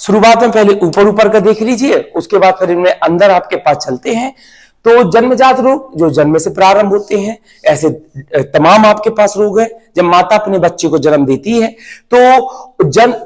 शुरुआत में पहले ऊपर ऊपर का देख लीजिए, उसके बाद फिर इनमें अंदर आपके पास चलते हैं। तो जन्मजात रोग जो जन्म से प्रारंभ होते हैं, ऐसे तमाम आपके पास रोग है। जब माता अपने बच्चे को जन्म देती है तो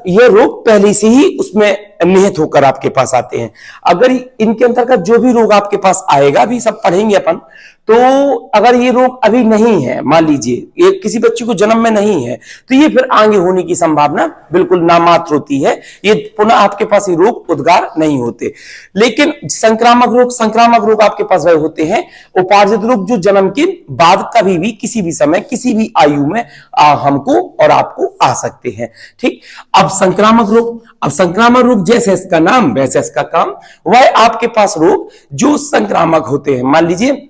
ये रोग पहले से ही उसमें निहित होकर आपके पास आते हैं। अगर इनके अंतर्गत जो भी रोग आपके पास आएगा, भी सब पढ़ेंगे अपन, तो अगर ये रोग अभी नहीं है, मान लीजिए ये किसी बच्चे को जन्म में नहीं है, तो ये फिर आगे होने की संभावना बिल्कुल नामात्र होती है। ये पुनः आपके पास ये रोग उद्गार नहीं होते। लेकिन संक्रामक रोग आपके पास वह होते हैं, उपार्जित रोग जो जन्म के बाद कभी भी किसी भी समय किसी भी आयु में हमको और आपको आ सकते हैं। ठीक। अब संक्रामक रोग जैसे इसका नाम वैसे इसका काम। वह आपके पास रोग जो संक्रामक होते हैं, मान लीजिए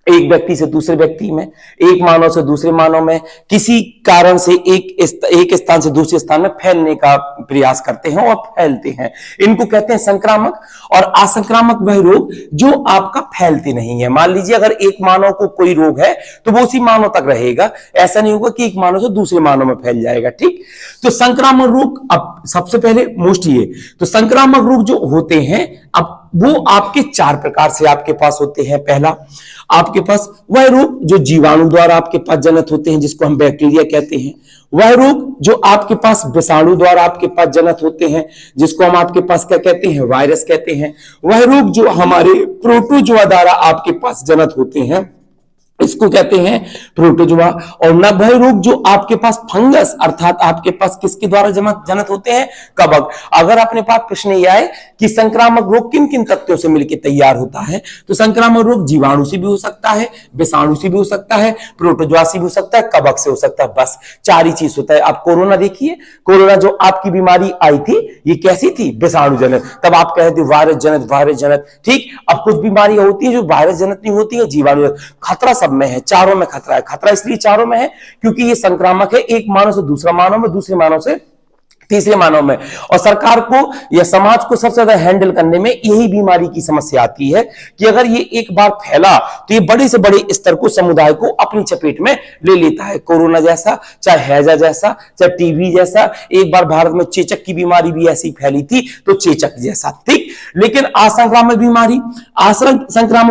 एक व्यक्ति से दूसरे व्यक्ति में, एक मानव से दूसरे मानव में, किसी कारण से एक स्थान से दूसरे स्थान में फैलने का प्रयास करते हैं और फैलते हैं, इनको कहते हैं संक्रामक। और असंक्रामक वह रोग जो आपका फैलते नहीं है। मान लीजिए अगर एक मानव को कोई रोग है तो वो उसी मानव तक रहेगा, ऐसा नहीं होगा कि एक मानव से दूसरे मानव में फैल जाएगा। ठीक। तो संक्रामक रोग, अब सबसे पहले मोस्ट ये, तो संक्रामक रोग जो होते हैं अब वो आपके 4 प्रकार से आपके पास होते हैं। पहला आपके पास वह रोग जो जीवाणु द्वारा आपके पास जनित होते हैं, जिसको हम बैक्टीरिया कहते हैं। वह रोग जो आपके पास विषाणु द्वारा आपके पास जनित होते हैं, जिसको हम आपके पास क्या कहते हैं, वायरस कहते हैं। वह रोग जो हमारे प्रोटोजोआ द्वारा आपके पास जनित होते हैं, इसको कहते हैं प्रोटोजोआ। और न वह रोग जो आपके पास फंगस अर्थात आपके पास किसके द्वारा जनित होते हैं, कवक। अगर अपने पास प्रश्न यह आए कि संक्रामक रोग किन किन तत्वों से मिलकर तैयार होता है, तो संक्रामक रोग जीवाणु से भी हो सकता है, विषाणु से भी हो सकता है, प्रोटोजोआ से भी हो सकता है, कवक से हो सकता है। बस 4 ही चीज होता है। आप कोरोना देखिए, कोरोना जो आपकी बीमारी आई थी ये कैसी थी, विषाणु जनित। तब आप कहते थे वायरस जनित। ठीक। अब कुछ बीमारियां होती है जो वायरस जनित नहीं होती है, जीवाणु। खतरा सब में है, चारों में खतरा है। खतरा इसलिए चारों में है क्योंकि ये संक्रामक है, एक मानव से दूसरा मानव में, दूसरे मानव से तीसरे मानव में। और सरकार को या समाज को सबसे ज्यादा हैंडल करने में यही बीमारी की समस्या आती है कि अगर ये एक बार फैला तो ये बड़े से बड़े स्तर को, समुदाय को अपनी चपेट में ले लेता है। कोरोना जैसा, चाहे हैजा जैसा, चाहे टीबी जैसा, एक बार भारत में चेचक की बीमारी भी ऐसी फैली थी, तो चेचक जैसा। ठीक। लेकिन असंक्रामक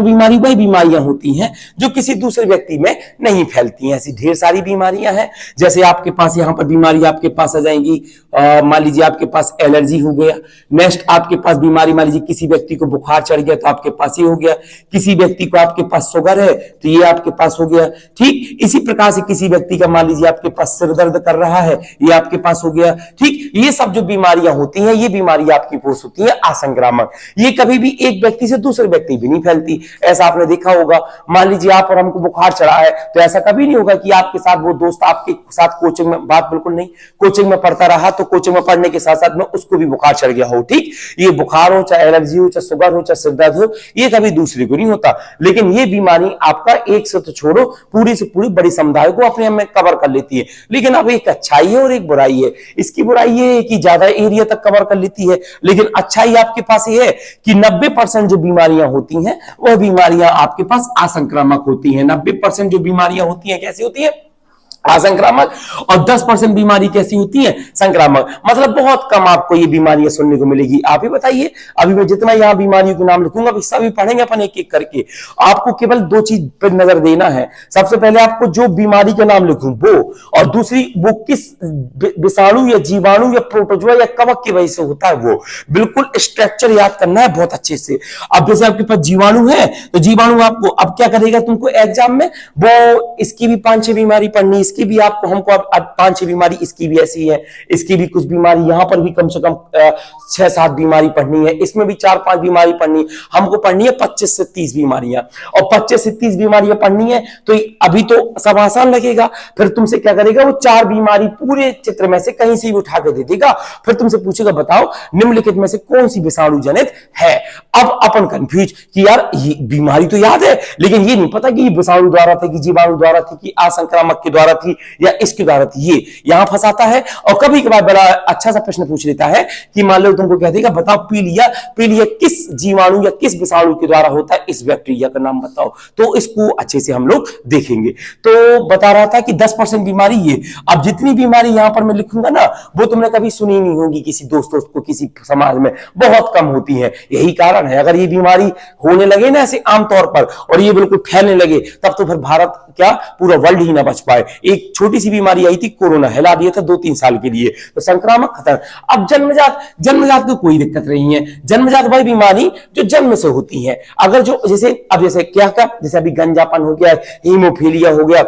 बीमारी वही बीमारियां होती हैं जो किसी दूसरे व्यक्ति में नहीं फैलती हैं। ऐसी ढेर सारी बीमारियां हैं। जैसे आपके पास यहां पर बीमारी आपके पास आ जाएंगी, मान लीजिए आपके पास एलर्जी हो गया। नेक्स्ट आपके पास बीमारी, मान लीजिए किसी व्यक्ति को बुखार चढ़ गया तो आपके पास ये हो गया। किसी व्यक्ति को आपके पास शुगर है तो ये आपके पास हो गया। ठीक। इसी प्रकार से किसी व्यक्ति का मान लीजिए आपके पास सिर दर्द कर रहा है, ये आपके पास हो गया। ठीक। ये सब जो बीमारियां होती हैं, ये बीमारी आपकी पास होती है असंक्रामक। ये कभी भी एक व्यक्ति से दूसरे व्यक्ति भी नहीं फैलती। ऐसा आपने देखा होगा, मान लीजिए आप और हमको बुखार चढ़ा है तो ऐसा कभी नहीं होगा कि आपके साथ वो दोस्त आपके साथ कोचिंग में, बात बिल्कुल नहीं, कोचिंग में पढ़ता रहा तो कोचिंग में पढ़ने के साथ साथ में उसको भी बुखार चढ़ गया हो। ठीक। ये बुखार हो, चाहे एलर्जी हो, चाहे शुगर हो, चाहे सिर दर्द हो, ये कभी दूसरे को नहीं होता। लेकिन ये बीमारी आपका एक से तो छोड़ो, पूरी से पूरी बड़ी समुदाय को अपने में कवर कर लेती है। लेकिन अब एक अच्छाई है और एक बुराई है। इसकी बुराई ये है कि ज्यादा एरिया तक कवर कर लेती है, लेकिन अच्छाई आपके पास ये है कि 90% जो बीमारियां होती हैं वह बीमारियां आपके पास असंक्रामक होती हैं। 90% जो बीमारियां होती हैं कैसी होती है, असंक्रामक। और 10% बीमारी कैसी होती है, संक्रामक। मतलब बहुत कम आपको ये बीमारियां सुनने को मिलेगी। आप ही बताइए, अभी मैं जितना यहां बीमारियों के नाम लिखूंगा सभी पढ़ेंगे अपन एक एक करके। आपको केवल 2 चीज पर नजर देना है। सबसे पहले आपको जो बीमारी के नाम लिखूं वो, और दूसरी वो किस विषाणु या जीवाणु या प्रोटोजोआ या कवक की वजह से होता है, वो बिल्कुल स्ट्रक्चर याद करना है बहुत अच्छे से। अब जैसे आपके पास जीवाणु है तो जीवाणु आपको अब क्या करेगा, तुमको एग्जाम में वो इसकी भी 5-6 बीमारी पढ़नी, इसकी भी आपको, हमको अब 5-6 बीमारी इसकी भी ऐसी है, इसकी भी कुछ बीमारी, यहां पर भी कम से कम 6-7 बीमारी पढ़नी है, इसमें भी 4-5 बीमारी पढ़नी, हमको पढ़नी है 25 से 30 बीमारियां। और 25 से 30 बीमारियां पढ़नी है तो अभी तो सब आसान लगेगा, फिर तुमसे क्या करेगा, वो 4 बीमारी पूरे चित्र में से कहीं से भी उठा के दे देगा, फिर तुमसे पूछेगा बताओ निम्नलिखित में से कौन सी विषाणु जनित है। अब अपन कंफ्यूज कि यार ये बीमारी तो याद है लेकिन ये नहीं पता कि विषाणु द्वारा थी कि जीवाणु द्वारा थी कि असंक्रामक के द्वारा थी या इसके द्वारा थी, ये यहां फंसाता है। और कभी कभार बड़ा अच्छा सा प्रश्न पूछ लेता है कि मान लो तुमको कह देगा बताओ पीलिया किस जीवाणु या किस विषाणु के द्वारा होता है, इस बैक्टीरिया का नाम बताओ। तो इसको अच्छे से हम लोग देखेंगे। तो बता रहा था कि 10% बीमारी ये। अब जितनी बीमारी यहां पर मैं लिखूंगा ना वो तुमने कभी सुनी नहीं होगी किसी दोस्त को, किसी समाज में बहुत कम होती है। यही कारण है, अगर ये बीमारी होने लगे ना ऐसे आमतौर पर और ये बिल्कुल फैलने लगे तब तो फिर भारत क्या पूरा वर्ल्ड ही ना बच पाए। एक छोटी सी बीमारी आई थी, कोरोना, हिला दिया था 2-3 साल के लिए। तो संक्रामक खतर। अब जन्मजात को कोई दिक्कत नहीं है। जन्मजात वही बीमारी जो जन्म से होती है। अगर जो जैसे जैसे अभी गंजापन हो गया, हीमोफीलिया हो गया,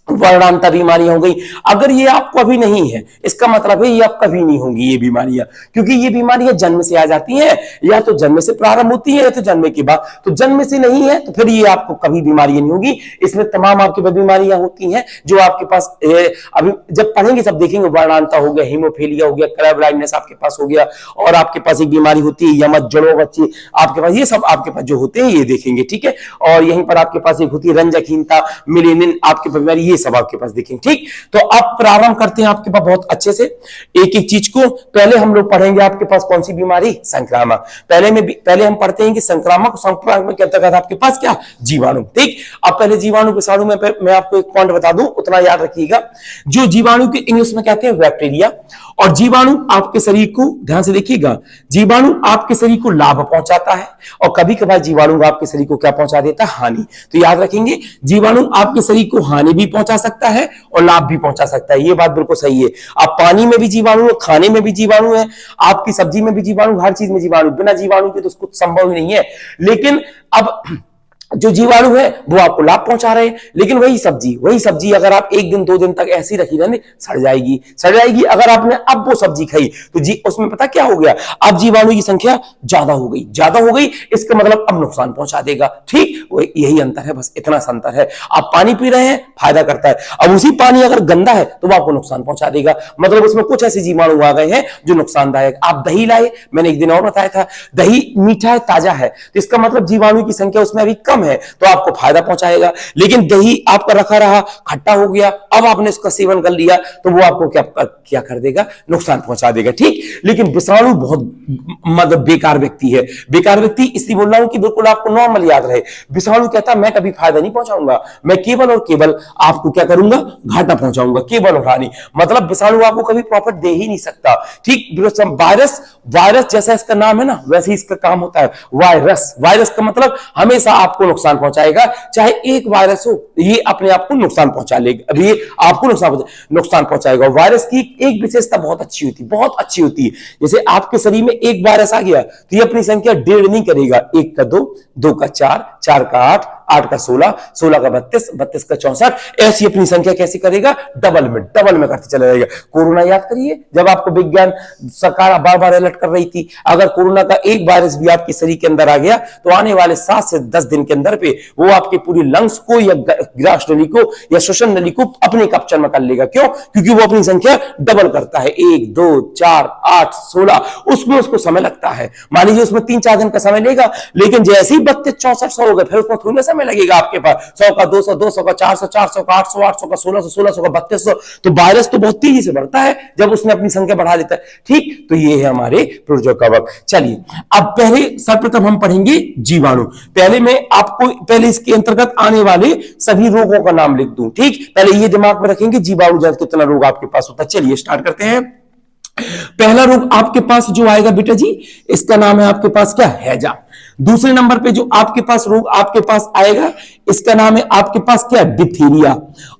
वर्णांता बीमारियां हो गई, अगर ये आपको अभी नहीं है इसका मतलब है ये आप कभी नहीं होंगी ये बीमारियां, क्योंकि ये बीमारियां जन्म से आ जाती हैं, या तो जन्म से प्रारंभ होती है या तो जन्म के बाद। तो जन्म से नहीं है तो फिर ये आपको कभी बीमारियां नहीं होगी। इसमें तमाम आपके पास बीमारियां होती हैं जो आपके पास अभी जब पढ़ेंगे सब देखेंगे। वर्णांता हो गया, हीमोफीलिया हो गया, कलर ब्लाइंडनेस आपके पास हो गया, और आपके पास एक बीमारी होती है यमज जड़ों बच्चे आपके पास, ये सब आपके पास जो होते हैं ये देखेंगे, ठीक है। और यहीं पर आपके पास एक होती है रंजकहीनता, मिलेनिन आपके पास बीमारी, ये सब आपके पास देखेंगे, ठीक। तो अब प्रारंभ करते हैं आपके पास बहुत अच्छे से एक एक चीज को। पहले हम लोग पढ़ेंगे आपके पास कौन सी बीमारी, संक्रामक। पहले हम पढ़ते हैं कि संक्रामक के अंतर्गत आपके पास क्या, जीवाणु, ठीक। अब पहले जीवाणु विषाणु में मैं आपको एक पॉइंट बता दूं, उतना याद रखिएगा। जो जीवाणु के इंग्लिश में कहते हैं बैक्टीरिया, और जीवाणु आपके शरीर को, ध्यान से देखिएगा, जीवाणु आपके शरीर को लाभ पहुंचाता है और कभी कभार जीवाणु आपके शरीर को क्या पहुंचा देता है, हानि। तो याद रखेंगे जीवाणु आपके शरीर को हानि भी पहुंचा सकता है और लाभ भी पहुंचा सकता है, ये बात बिल्कुल सही है। आप पानी में भी जीवाणु है, खाने में भी जीवाणु है, आपकी सब्जी में भी जीवाणु, हर चीज में जीवाणु, बिना जीवाणु के तो कुछ संभव ही नहीं है। लेकिन अब जो जीवाणु है वो आपको लाभ पहुंचा रहे हैं, लेकिन वही सब्जी अगर आप 1 दिन 2 दिन तक ऐसी रखी रहने, सड़ जाएगी। अगर आपने अब वो सब्जी खाई तो उसमें पता क्या हो गया, अब जीवाणु की संख्या ज्यादा हो गई, इसका मतलब अब नुकसान पहुंचा देगा, ठीक। यही अंतर है, बस इतना सा अंतर है। आप पानी पी रहे हैं, फायदा करता है, अब उसी पानी अगर गंदा है तो वो आपको नुकसान पहुंचा देगा, मतलब उसमें कुछ ऐसे जीवाणु आ गए हैं जो नुकसानदायक। आप दही लाए, मैंने एक दिन और बताया था, दही मीठा है, ताजा है, तो इसका मतलब जीवाणु की संख्या उसमें अभी कम है तो आपको फायदा पहुंचाएगा। लेकिन दही आपका रखा रहा, खट्टा हो गया, अब आपने इसका सेवन कर लिया तो वो आपको क्या कर देगा, नुकसान पहुंचा देगा, ठीक। लेकिन विषाणु बहुत मतलब बेकार व्यक्ति है। बेकार व्यक्ति इसलिए बोल रहा हूं कि बिल्कुल आपको नॉर्मल याद रहे। विषाणु कहता है मैं कभी फायदा नहीं पहुंचाऊंगा, मैं केवल और केवल आपको क्या करूंगा, घाटा पहुंचाऊंगा, केवल और हानि। मतलब विषाणु आपको कभी प्रॉफिट दे ही नहीं सकता, ठीक। वायरस जैसा इसका नाम है ना वैसे इसका काम होता है, वायरस का मतलब हमेशा आपको नुकसान पहुंचाएगा। चाहे एक वायरस हो, ये अपने आप को नुकसान पहुंचा लेगा, अभी ये आपको नुकसान पहुंचाएगा। वायरस की एक विशेषता बहुत अच्छी होती है। जैसे आपके शरीर में एक वायरस आ गया तो ये अपनी संख्या 1.5 नहीं करेगा, 1 का 2, 2 का 4, 4 का 8, 8 का 16, 16 का 32, 32 का 64, ऐसी अपनी संख्या कैसे करेगा, डबल में करते चला जाएगा। कोरोना याद करिए, जब आपको विज्ञान सरकार बार-बार अलर्ट कर रही थी, अगर कोरोना का एक वायरस भी आपके शरीर के अंदर आ गया तो आने वाले 7 से 10 दिन के अंदर पे वो आपके पूरी लंग्स को या ग्रास नली को या श्वसन नली को अपने कब्जे में कर लेगा। क्यों? क्योंकि वो अपनी संख्या डबल करता है, 1, 2, 4, 8, 16, उसमें उसको समय लगता है। मान लीजिए उसमें 3-4 दिन का समय लेगा, लेकिन जैसे ही 32, 64, 100 हो गए फिर उसमें थोड़ा समय लगेगा आपके पास, 100 का 200, 200 का 400, 400 का 800, 800 का 1600, 1600 का 3200। तो वायरस तो बहुत तेजी से बढ़ता है जब उसने अपनी संख्या बढ़ा देता है, ठीक। तो ये है हमारे प्रोटोजोआ। चलिए अब पहले सर्वप्रथम हम पढ़ेंगे जीवाणु। पहले इसके अंतर्गत आने वाले सभी रोगों का नाम लिख दूं, ठीक। पहले ये दिमाग में रखेंगे जीवाणु जात कितना रोग आपके पास होता है। चलिए स्टार्ट करते हैं। पहला रोग आपके पास जो आएगा बेटा जी, इसका नाम है आपके पास क्या, हैजा। दूसरे नंबर पे जो आपके पास रोग आपके पास आएगा इसका नाम है आपके पास क्या, डिप्थीरिया।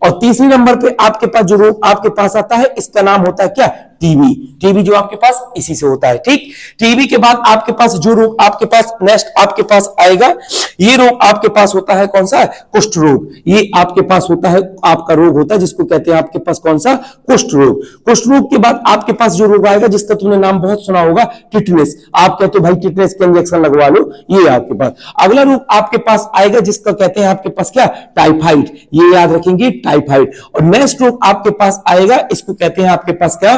और तीसरे नंबर पे आपके पास जो रोग आपके पास आता है इसका नाम होता है क्या, टीबी जो आपके पास इसी से होता है, ठीक। टीबी के बाद आपके पास जो रोग आपके पास नेक्स्ट आपके पास आएगा, ये रोग आपके पास होता है कौन सा, कुष्ठ रोग। ये आपके पास होता है, आपका रोग होता है जिसको कहते हैं आपके पास कौन सा, कुष्ठ रोग। कुष्ठ रोग के बाद आपके पास जो रोग आएगा जिसका तुमने नाम बहुत सुना होगा, टिटनेस। आप कहते हो भाई टिटनेस के इंजेक्शन लगवा लो, ये आपके पास। अगला रोग आपके पास आएगा जिसका कहते हैं आपके पास क्या, टाइफाइड। ये याद रखेंगे, टाइफाइड। और नेक्स्ट रोग आपके पास आएगा, इसको कहते हैं आपके पास क्या,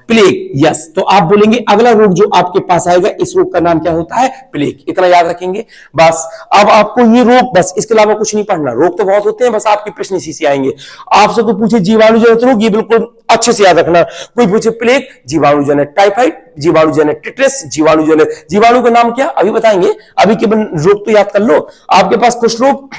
प्लेग। यस, तो आप बोलेंगे अगला रोग जो आपके पास आएगा, इस रोग का नाम क्या होता है, प्लेग। इतना याद रखेंगे बस। अब आपको ये रोग बस, इसके अलावा कुछ नहीं पढ़ना। रोग तो बहुत होते हैं, बस आपके प्रश्न इसी से आएंगे। आपसे कोई पूछे जीवाणु जनित रोग, ये बिल्कुल अच्छे से याद रखना। कोई पूछे प्लेग, जीवाणु जनित टाइफाइड, जीवाणु जनित टिटनेस, जीवाणु जनित, जीवाणु का नाम क्या अभी बताएंगे, अभी केवल रोग तो याद कर लो। आपके पास कुछ रोग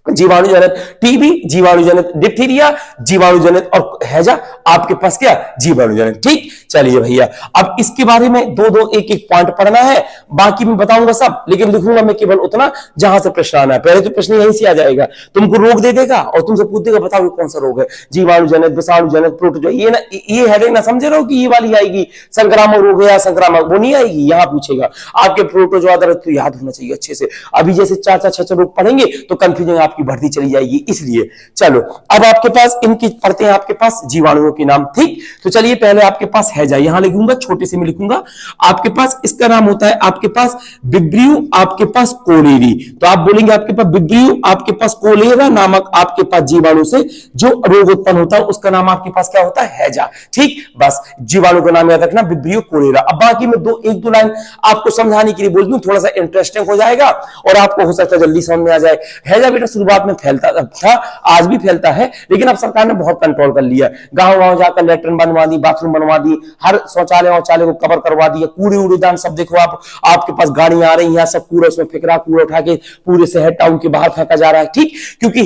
जीवाणु जनित टीबी, जीवाणु जनित डिप्थीरिया, जीवाणु जनित और हैजा, आपके पास क्या, जीवाणु जनित। ठीक, चलिए भैया, अब इसके बारे में दो दो एक एक पॉइंट पढ़ना है, बाकी मैं बताऊंगा सब, लेकिन लिखूंगा मैं केवल उतना जहां से प्रश्न आना है। पहले तो प्रश्न यहीं से आ जाएगा, तुमको रोग दे देगा और तुमसे पूछ देगा बताओ कौन सा रोग है, जीवाणु जनित, विषाणु जनित, प्रोटोजोआ। ये ना, ये हेडिंग ना समझ रहे हो कि ये वाली आएगी संक्रामक रोग है या संक्रामक, वो नहीं आएगी, यहां पूछेगा। आपके प्रोटोजोआ दर्द तो याद होना चाहिए अच्छे से। अभी जैसे चार चार छह रोग पढ़ेंगे तो कंफ्यूजन आपकी बढ़ती चली जाएगी, इसलिए। चलो, अब आपके पास इनकी पढ़ते हैं, आपके पास जीवाणुओं के नाम। ठीक, तो चलिए पहले आपके पास हैजा, यहां लिखूंगा, छोटे से में लिखूंगा। आपके पास इसका नाम होता है आपके पास विब्रियो, आपके पास कोलेरी। तो आप बोलेंगे आपके पास विब्रियो, आपके पास कोलेरा नामक आपके पास जीवाणु से जो रोग उत्पन्न होता है उसका नाम आपके पास क्या होता है, हैजा। ठीक, बस जीवाणु का नाम याद रखना, विब्रियो कोलेरा। अब बाकी में एक दो लाइन आपको समझाने के लिए बोल दूं, थोड़ा सा इंटरेस्टिंग हो जाएगा और आपको हो सकता है जल्दी समझ में आ जाए। हैजा बेटा शुरुआत में फैलता था, आज भी फैलता है, लेकिन अब सरकार ने बहुत कंट्रोल कर लिया। गांव गांव जाकर लेटरिन बनवा दी, बाथरूम बनवा दी, हर शौचालय को कवर करवा दिया, कूड़े उड़ेदान सब देखो आप, आपके पास गाड़ियां आ रही हैं, सब कूड़ा उसमें फेंक रहा, कूड़ा उठा के पूरे शहर टाउन के बाहर फेंका जा रहा है। ठीक, क्योंकि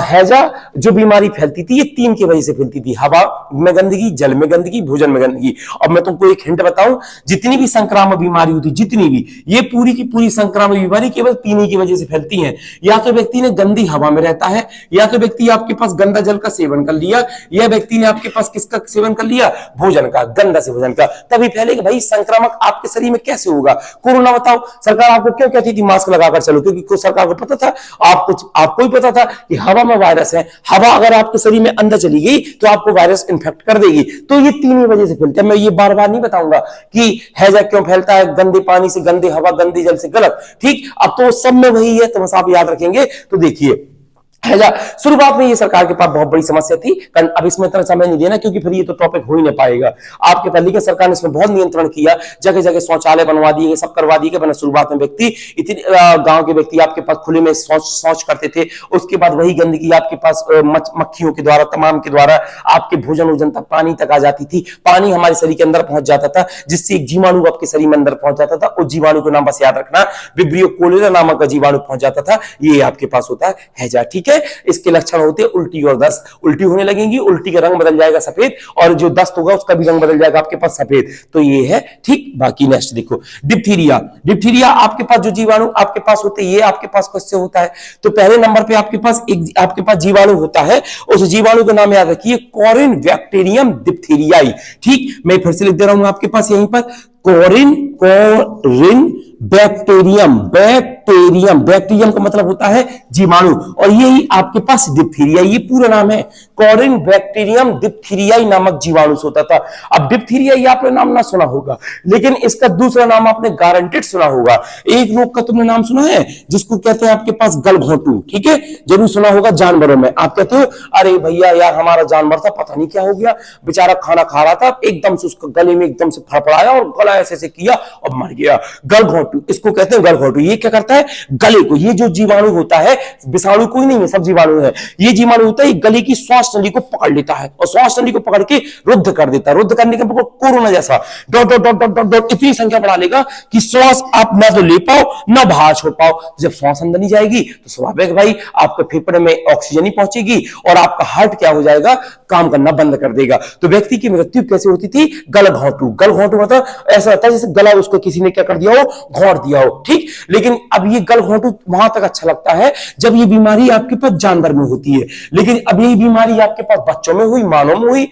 हैजा जो बीमारी फैलती थी ये तीन की वजह से फैलती थी, हवा में गंदगी, जल में गंदगी, भोजन में गंदगी। अब मैं तुमको एक हिंट बताऊं, जितनी भी संक्रामक बीमारी होती, जितनी भी, ये पूरी की पूरी संक्रामक बीमारी केवल तीन ही की वजह से फैलती है। या तो व्यक्ति ने गंदी हवा में रहता है, या तो व्यक्ति आपके पास गंदा जल का सेवन कर लिया, या व्यक्ति ने आपके पास किसका सेवन कर लिया, भोजन का, गंदा से भोजन का, तभी फैलेगा। भाई संक्रामक आपके शरीर में कैसे होगा? कोरोना बताओ, सरकार आपको क्यों कहती थी मास्क लगाकर चलो? क्योंकि सरकार को पता था, आपको ही पता था कि हवा में वायरस है, हवा अगर आपके शरीर में अंदर चली गई तो आपको वायरस इंफेक्ट कर देगी। तो ये तीन ही वजह से फैलता है। मैं ये बार बार नहीं बताऊंगा कि हैजा क्यों फैलता है, गंदे पानी से, गंदे हवा, गंदे जल से, गलत। ठीक, अब तो सब में वही है, तो बस आप याद रखेंगे। तो देखिए हैजा शुरुआत में ये सरकार के पास बहुत बड़ी समस्या थी, अब इसमें इतना समय नहीं देना क्योंकि फिर ये तो टॉपिक हो ही नहीं पाएगा आपके पास। लेकिन सरकार ने इसमें बहुत नियंत्रण किया, जगह जगह शौचालय बनवा दिए, सब करवा दिए। मैंने शुरुआत में व्यक्ति इतने गांव के व्यक्ति आपके पास खुले में शौच करते थे, उसके बाद वही गंदगी आपके पास मक्खियों के द्वारा, तमाम के द्वारा आपके भोजन तक, पानी तक आ जाती थी। पानी हमारे शरीर के अंदर पहुंच जाता था, जिससे एक जीवाणु आपके शरीर में अंदर पहुंच जाता था। उस जीवाणु का नाम बस याद रखना, विब्रियो कोलेरा नामक का जीवाणु पहुंच जाता था। ये आपके पास होता है हैजा। ठीक है, इसके लक्षण होते हैं उल्टी और दस्त। उल्टी होने लगेंगी, उल्टी का रंग बदल जाएगा सफेद, और जो दस्त होगा उसका भी रंग बदल जाएगा आपके पास सफेद। तो ये है। ठीक, बाकी नेक्स्ट देखो, डिप्थीरिया। डिप्थीरिया आपके पास जो जीवाणु आपके पास होते हैं, ये आपके पास कैसे होता है? तो पहले नंबर पे आपके पास जीवाणु होता है, उस जीवाणु का नाम याद रखिए, कॉरिन बैक्टीरियम डिप्थीरियाई। ठीक, मैं फिर से लिख दे रहा हूं आपके पास यहीं पर, कॉरिन बैक्टीरियम। बैक्टीरियम का मतलब होता है जीवाणु, और यही आपके पास डिप्थीरिया, ये पूरा नाम है, कॉरिन बैक्टीरियम डिप्थीरियाई नामक जीवाणु से होता था। अब डिप्थीरिया ये आपने नाम ना सुना होगा, लेकिन इसका दूसरा नाम आपने गारंटेड सुना होगा। एक रोग का तुमने नाम सुना है जिसको कहते हैं आपके पास गलघोंटू। ठीक है, जरूर सुना होगा, जानवरों में। आप कहते हो अरे भैया यार हमारा जानवर था, पता नहीं क्या हो गया, बेचारा खाना खा रहा था, एकदम से उसका गले में एकदम से फड़फड़ाया और गला ऐसे किया और मर गया। गलघोंटू, इसको कहते हैं गलघोंटू। ये क्या करता है, गले को, ये जो जीवाणु होता है, विषाणु कोई नहीं है, सब जीवाणु है, ये जीवाणु होता है, गले की श्वास नली को पकड़ लेता है और श्वास नली को पकड़ के रुद्ध कर देता है। रुद्ध करने के बाद कोरोना जैसा dot dot dot dot dot इतनी संख्या बढ़ा लेगा कि श्वास आप ना तो ले पाओ ना बाहर छोड़ पाओ। जब श्वास अंदर नहीं जाएगी तो स्वाभाविक भाई आपके फेफड़े में ऑक्सीजन नहीं पहुंचेगी और आपका हार्ट क्या हो जाएगा, काम करना बंद कर देगा। तो व्यक्ति की मृत्यु कैसे होती थी, गलघोंटू। गलघोंटू मतलब ऐसा होता है जैसे गला उसको किसी ने क्या कर दिया हो, घोंट दिया हो। ठीक, लेकिन अब ये गलघोंटू वहां तक अच्छा लगता है जब ये बीमारी आपके पास जानवर में होती है, लेकिन अब ये बीमारी आपके पास बच्चों में हुई, मानव में हुई,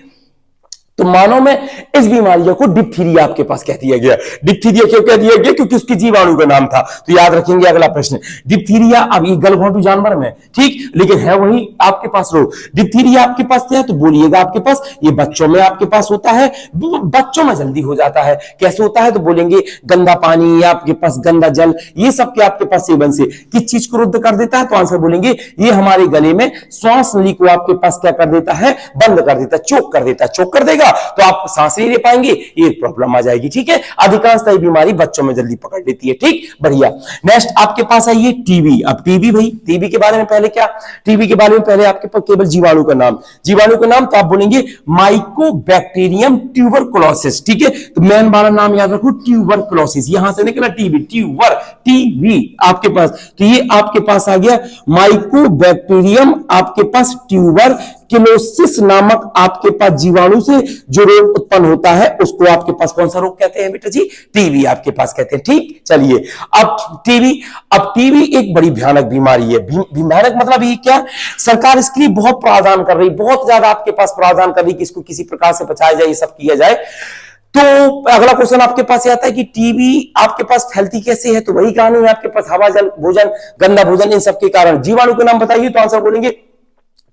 तो मानव में इस बीमारी को डिप्थीरिया आपके पास कह दिया गया। डिप्थीरिया क्यों कह दिया गया? क्योंकि उसकी जीवाणु का नाम था। तो याद रखेंगे अगला प्रश्न, डिप्थीरिया। अब ये गलघोंटू जानवर में, ठीक, लेकिन है वही आपके पास रोग। डिप्थीरिया आपके पास क्या है? तो बोलिएगा आपके पास ये बच्चों में आपके पास होता है, बच्चों में जल्दी हो जाता है। कैसे होता है? तो बोलेंगे गंदा पानी या आपके पास गंदा जल, ये सब के आपके पास सेवन से किस चीज को रुद्ध कर देता है? तो आंसर बोलेंगे ये हमारे गले में श्वास नली को आपके पास क्या कर देता है? बंद कर देता है, चोक कर देता है। चोक कर देगा तो आप सांस नहीं ले पाएंगे, ये प्रॉब्लम आ जाएगी। ठीक है, अधिकांशतः बीमारी बच्चों में जल्दी पकड़ लेती है। ठीक, बढ़िया। नेक्स्ट आपके पास है ये टीबी। अब टीबी, भाई टीबी के बारे में पहले क्या, टीबी के बारे में पहले आपके पास केवल जीवाणु का नाम, जीवाणु का नाम, तो आप बोलेंगे माइकोबैक्टीरियम ट्यूबरकुलोसिस। ठीक है, तो मेन वाला नाम याद रखो, ट्यूबरकुलोसिस, यहां से निकला टीबी, ट्यूबर, टीबी आपके पास। तो ये आपके पास आ गया माइकोबैक्टीरियम आपके पास ट्यूबर किलोसिस नामक आपके पास जीवाणु से जो रोग उत्पन्न होता है उसको आपके पास कौन सा रोग कहते हैं बेटा जी? टीबी आपके पास कहते हैं। ठीक, चलिए अब टीबी एक बड़ी भयानक बीमारी है। भयानक मतलब ये क्या? सरकार इसके लिए बहुत प्रावधान कर रही, बहुत ज्यादा आपके पास प्रावधान कर रही कि इसको किसी प्रकार से बचाया जाए, ये सब किया जाए। तो अगला क्वेश्चन आपके पास आता है कि टीबी आपके पास फैलती कैसे है? तो वही कहानी है आपके पास, हवा, जल, भोजन, गंदा भोजन, इन सबके कारण। जीवाणु के नाम बताइए, तो आंसर बोलेंगे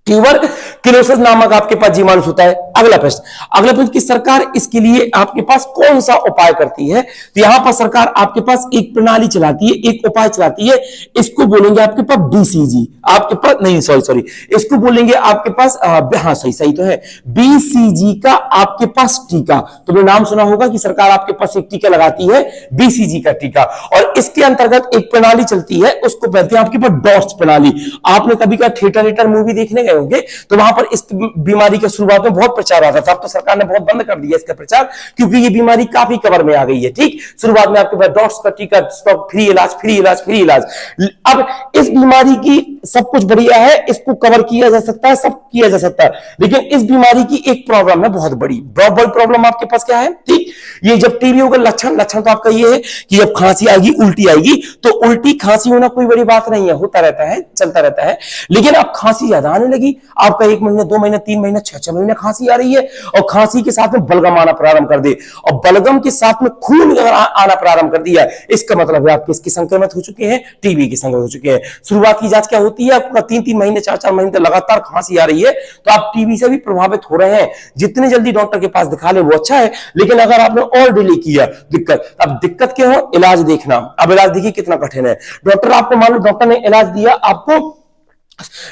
ट्यूबरकुलोसिस नामक आपके पास जीवाणु होता है। अगला प्रश्न की सरकार इसके लिए आपके पास कौन सा उपाय करती है? तो यहां पर सरकार आपके पास एक प्रणाली चलाती है, एक उपाय चलाती है, इसको बोलेंगे आपके पास बीसीजी। आपके पास नहीं, सॉरी, इसको बोलेंगे आपके पास, हाँ सही तो है, बीसीजी का आपके पास टीका। तुमने नाम सुना होगा कि सरकार आपके पास एक टीका लगाती है, बीसीजी का टीका, और इसके अंतर्गत एक प्रणाली चलती है, उसको कहते हैं आपके पास डॉट्स प्रणाली। आपने कभी का थिएटर मूवी देखने गए होंगे तो वहां पर इस बीमारी के शुरुआत में बहुत प्रचार आता था। अब तो सरकार ने बहुत बंद कर दिया इसका प्रचार, क्योंकि ये बीमारी काफी कवर में आ गई है। ठीक, शुरुआत में आपके पास डॉट्स का टीका, फ्री इलाज। अब इस बीमारी की सब कुछ बढ़िया है, इसको कवर किया जा सकता है, सब किया जा सकता है, लेकिन इस बीमारी की एक प्रॉब्लम है, बहुत बड़ी प्रॉब्लम आपके पास क्या है? ठीक, ये जब टीबी होगा, लक्षण तो आपका ये है कि जब खांसी आएगी, उल्टी आएगी, तो उल्टी खांसी होना कोई बड़ी बात नहीं है, होता रहता है, चलता रहता है। लेकिन अब खांसी ज्यादा आने लगी, आपका 1 महीना, 2 महीना, 3 महीना, 6 महीना खांसी आ रही है, और खांसी के साथ में बलगम आना प्रारंभ कर दे, और बलगम के साथ में खून आना प्रारंभ कर दिया, इसका मतलब है आप किसके संक्रमित हो चुके हैं? टीबी के संक्रमित हो चुके हैं। शुरुआत की जांच क्या होती है? आपका 3-3 महीने, 4-4 महीने तक लगातार खांसी आ रही है, तो आप टीबी से भी प्रभावित हो रहे हैं। जितने जल्दी डॉक्टर के पास दिखा ले वो अच्छा है, लेकिन अगर आपने और डिले किया, दिक्कत क्या हो? इलाज देखना। अब इलाज देखिए कितना कठिन है। डॉक्टर आपको, मान लो डॉक्टर ने इलाज दिया आपको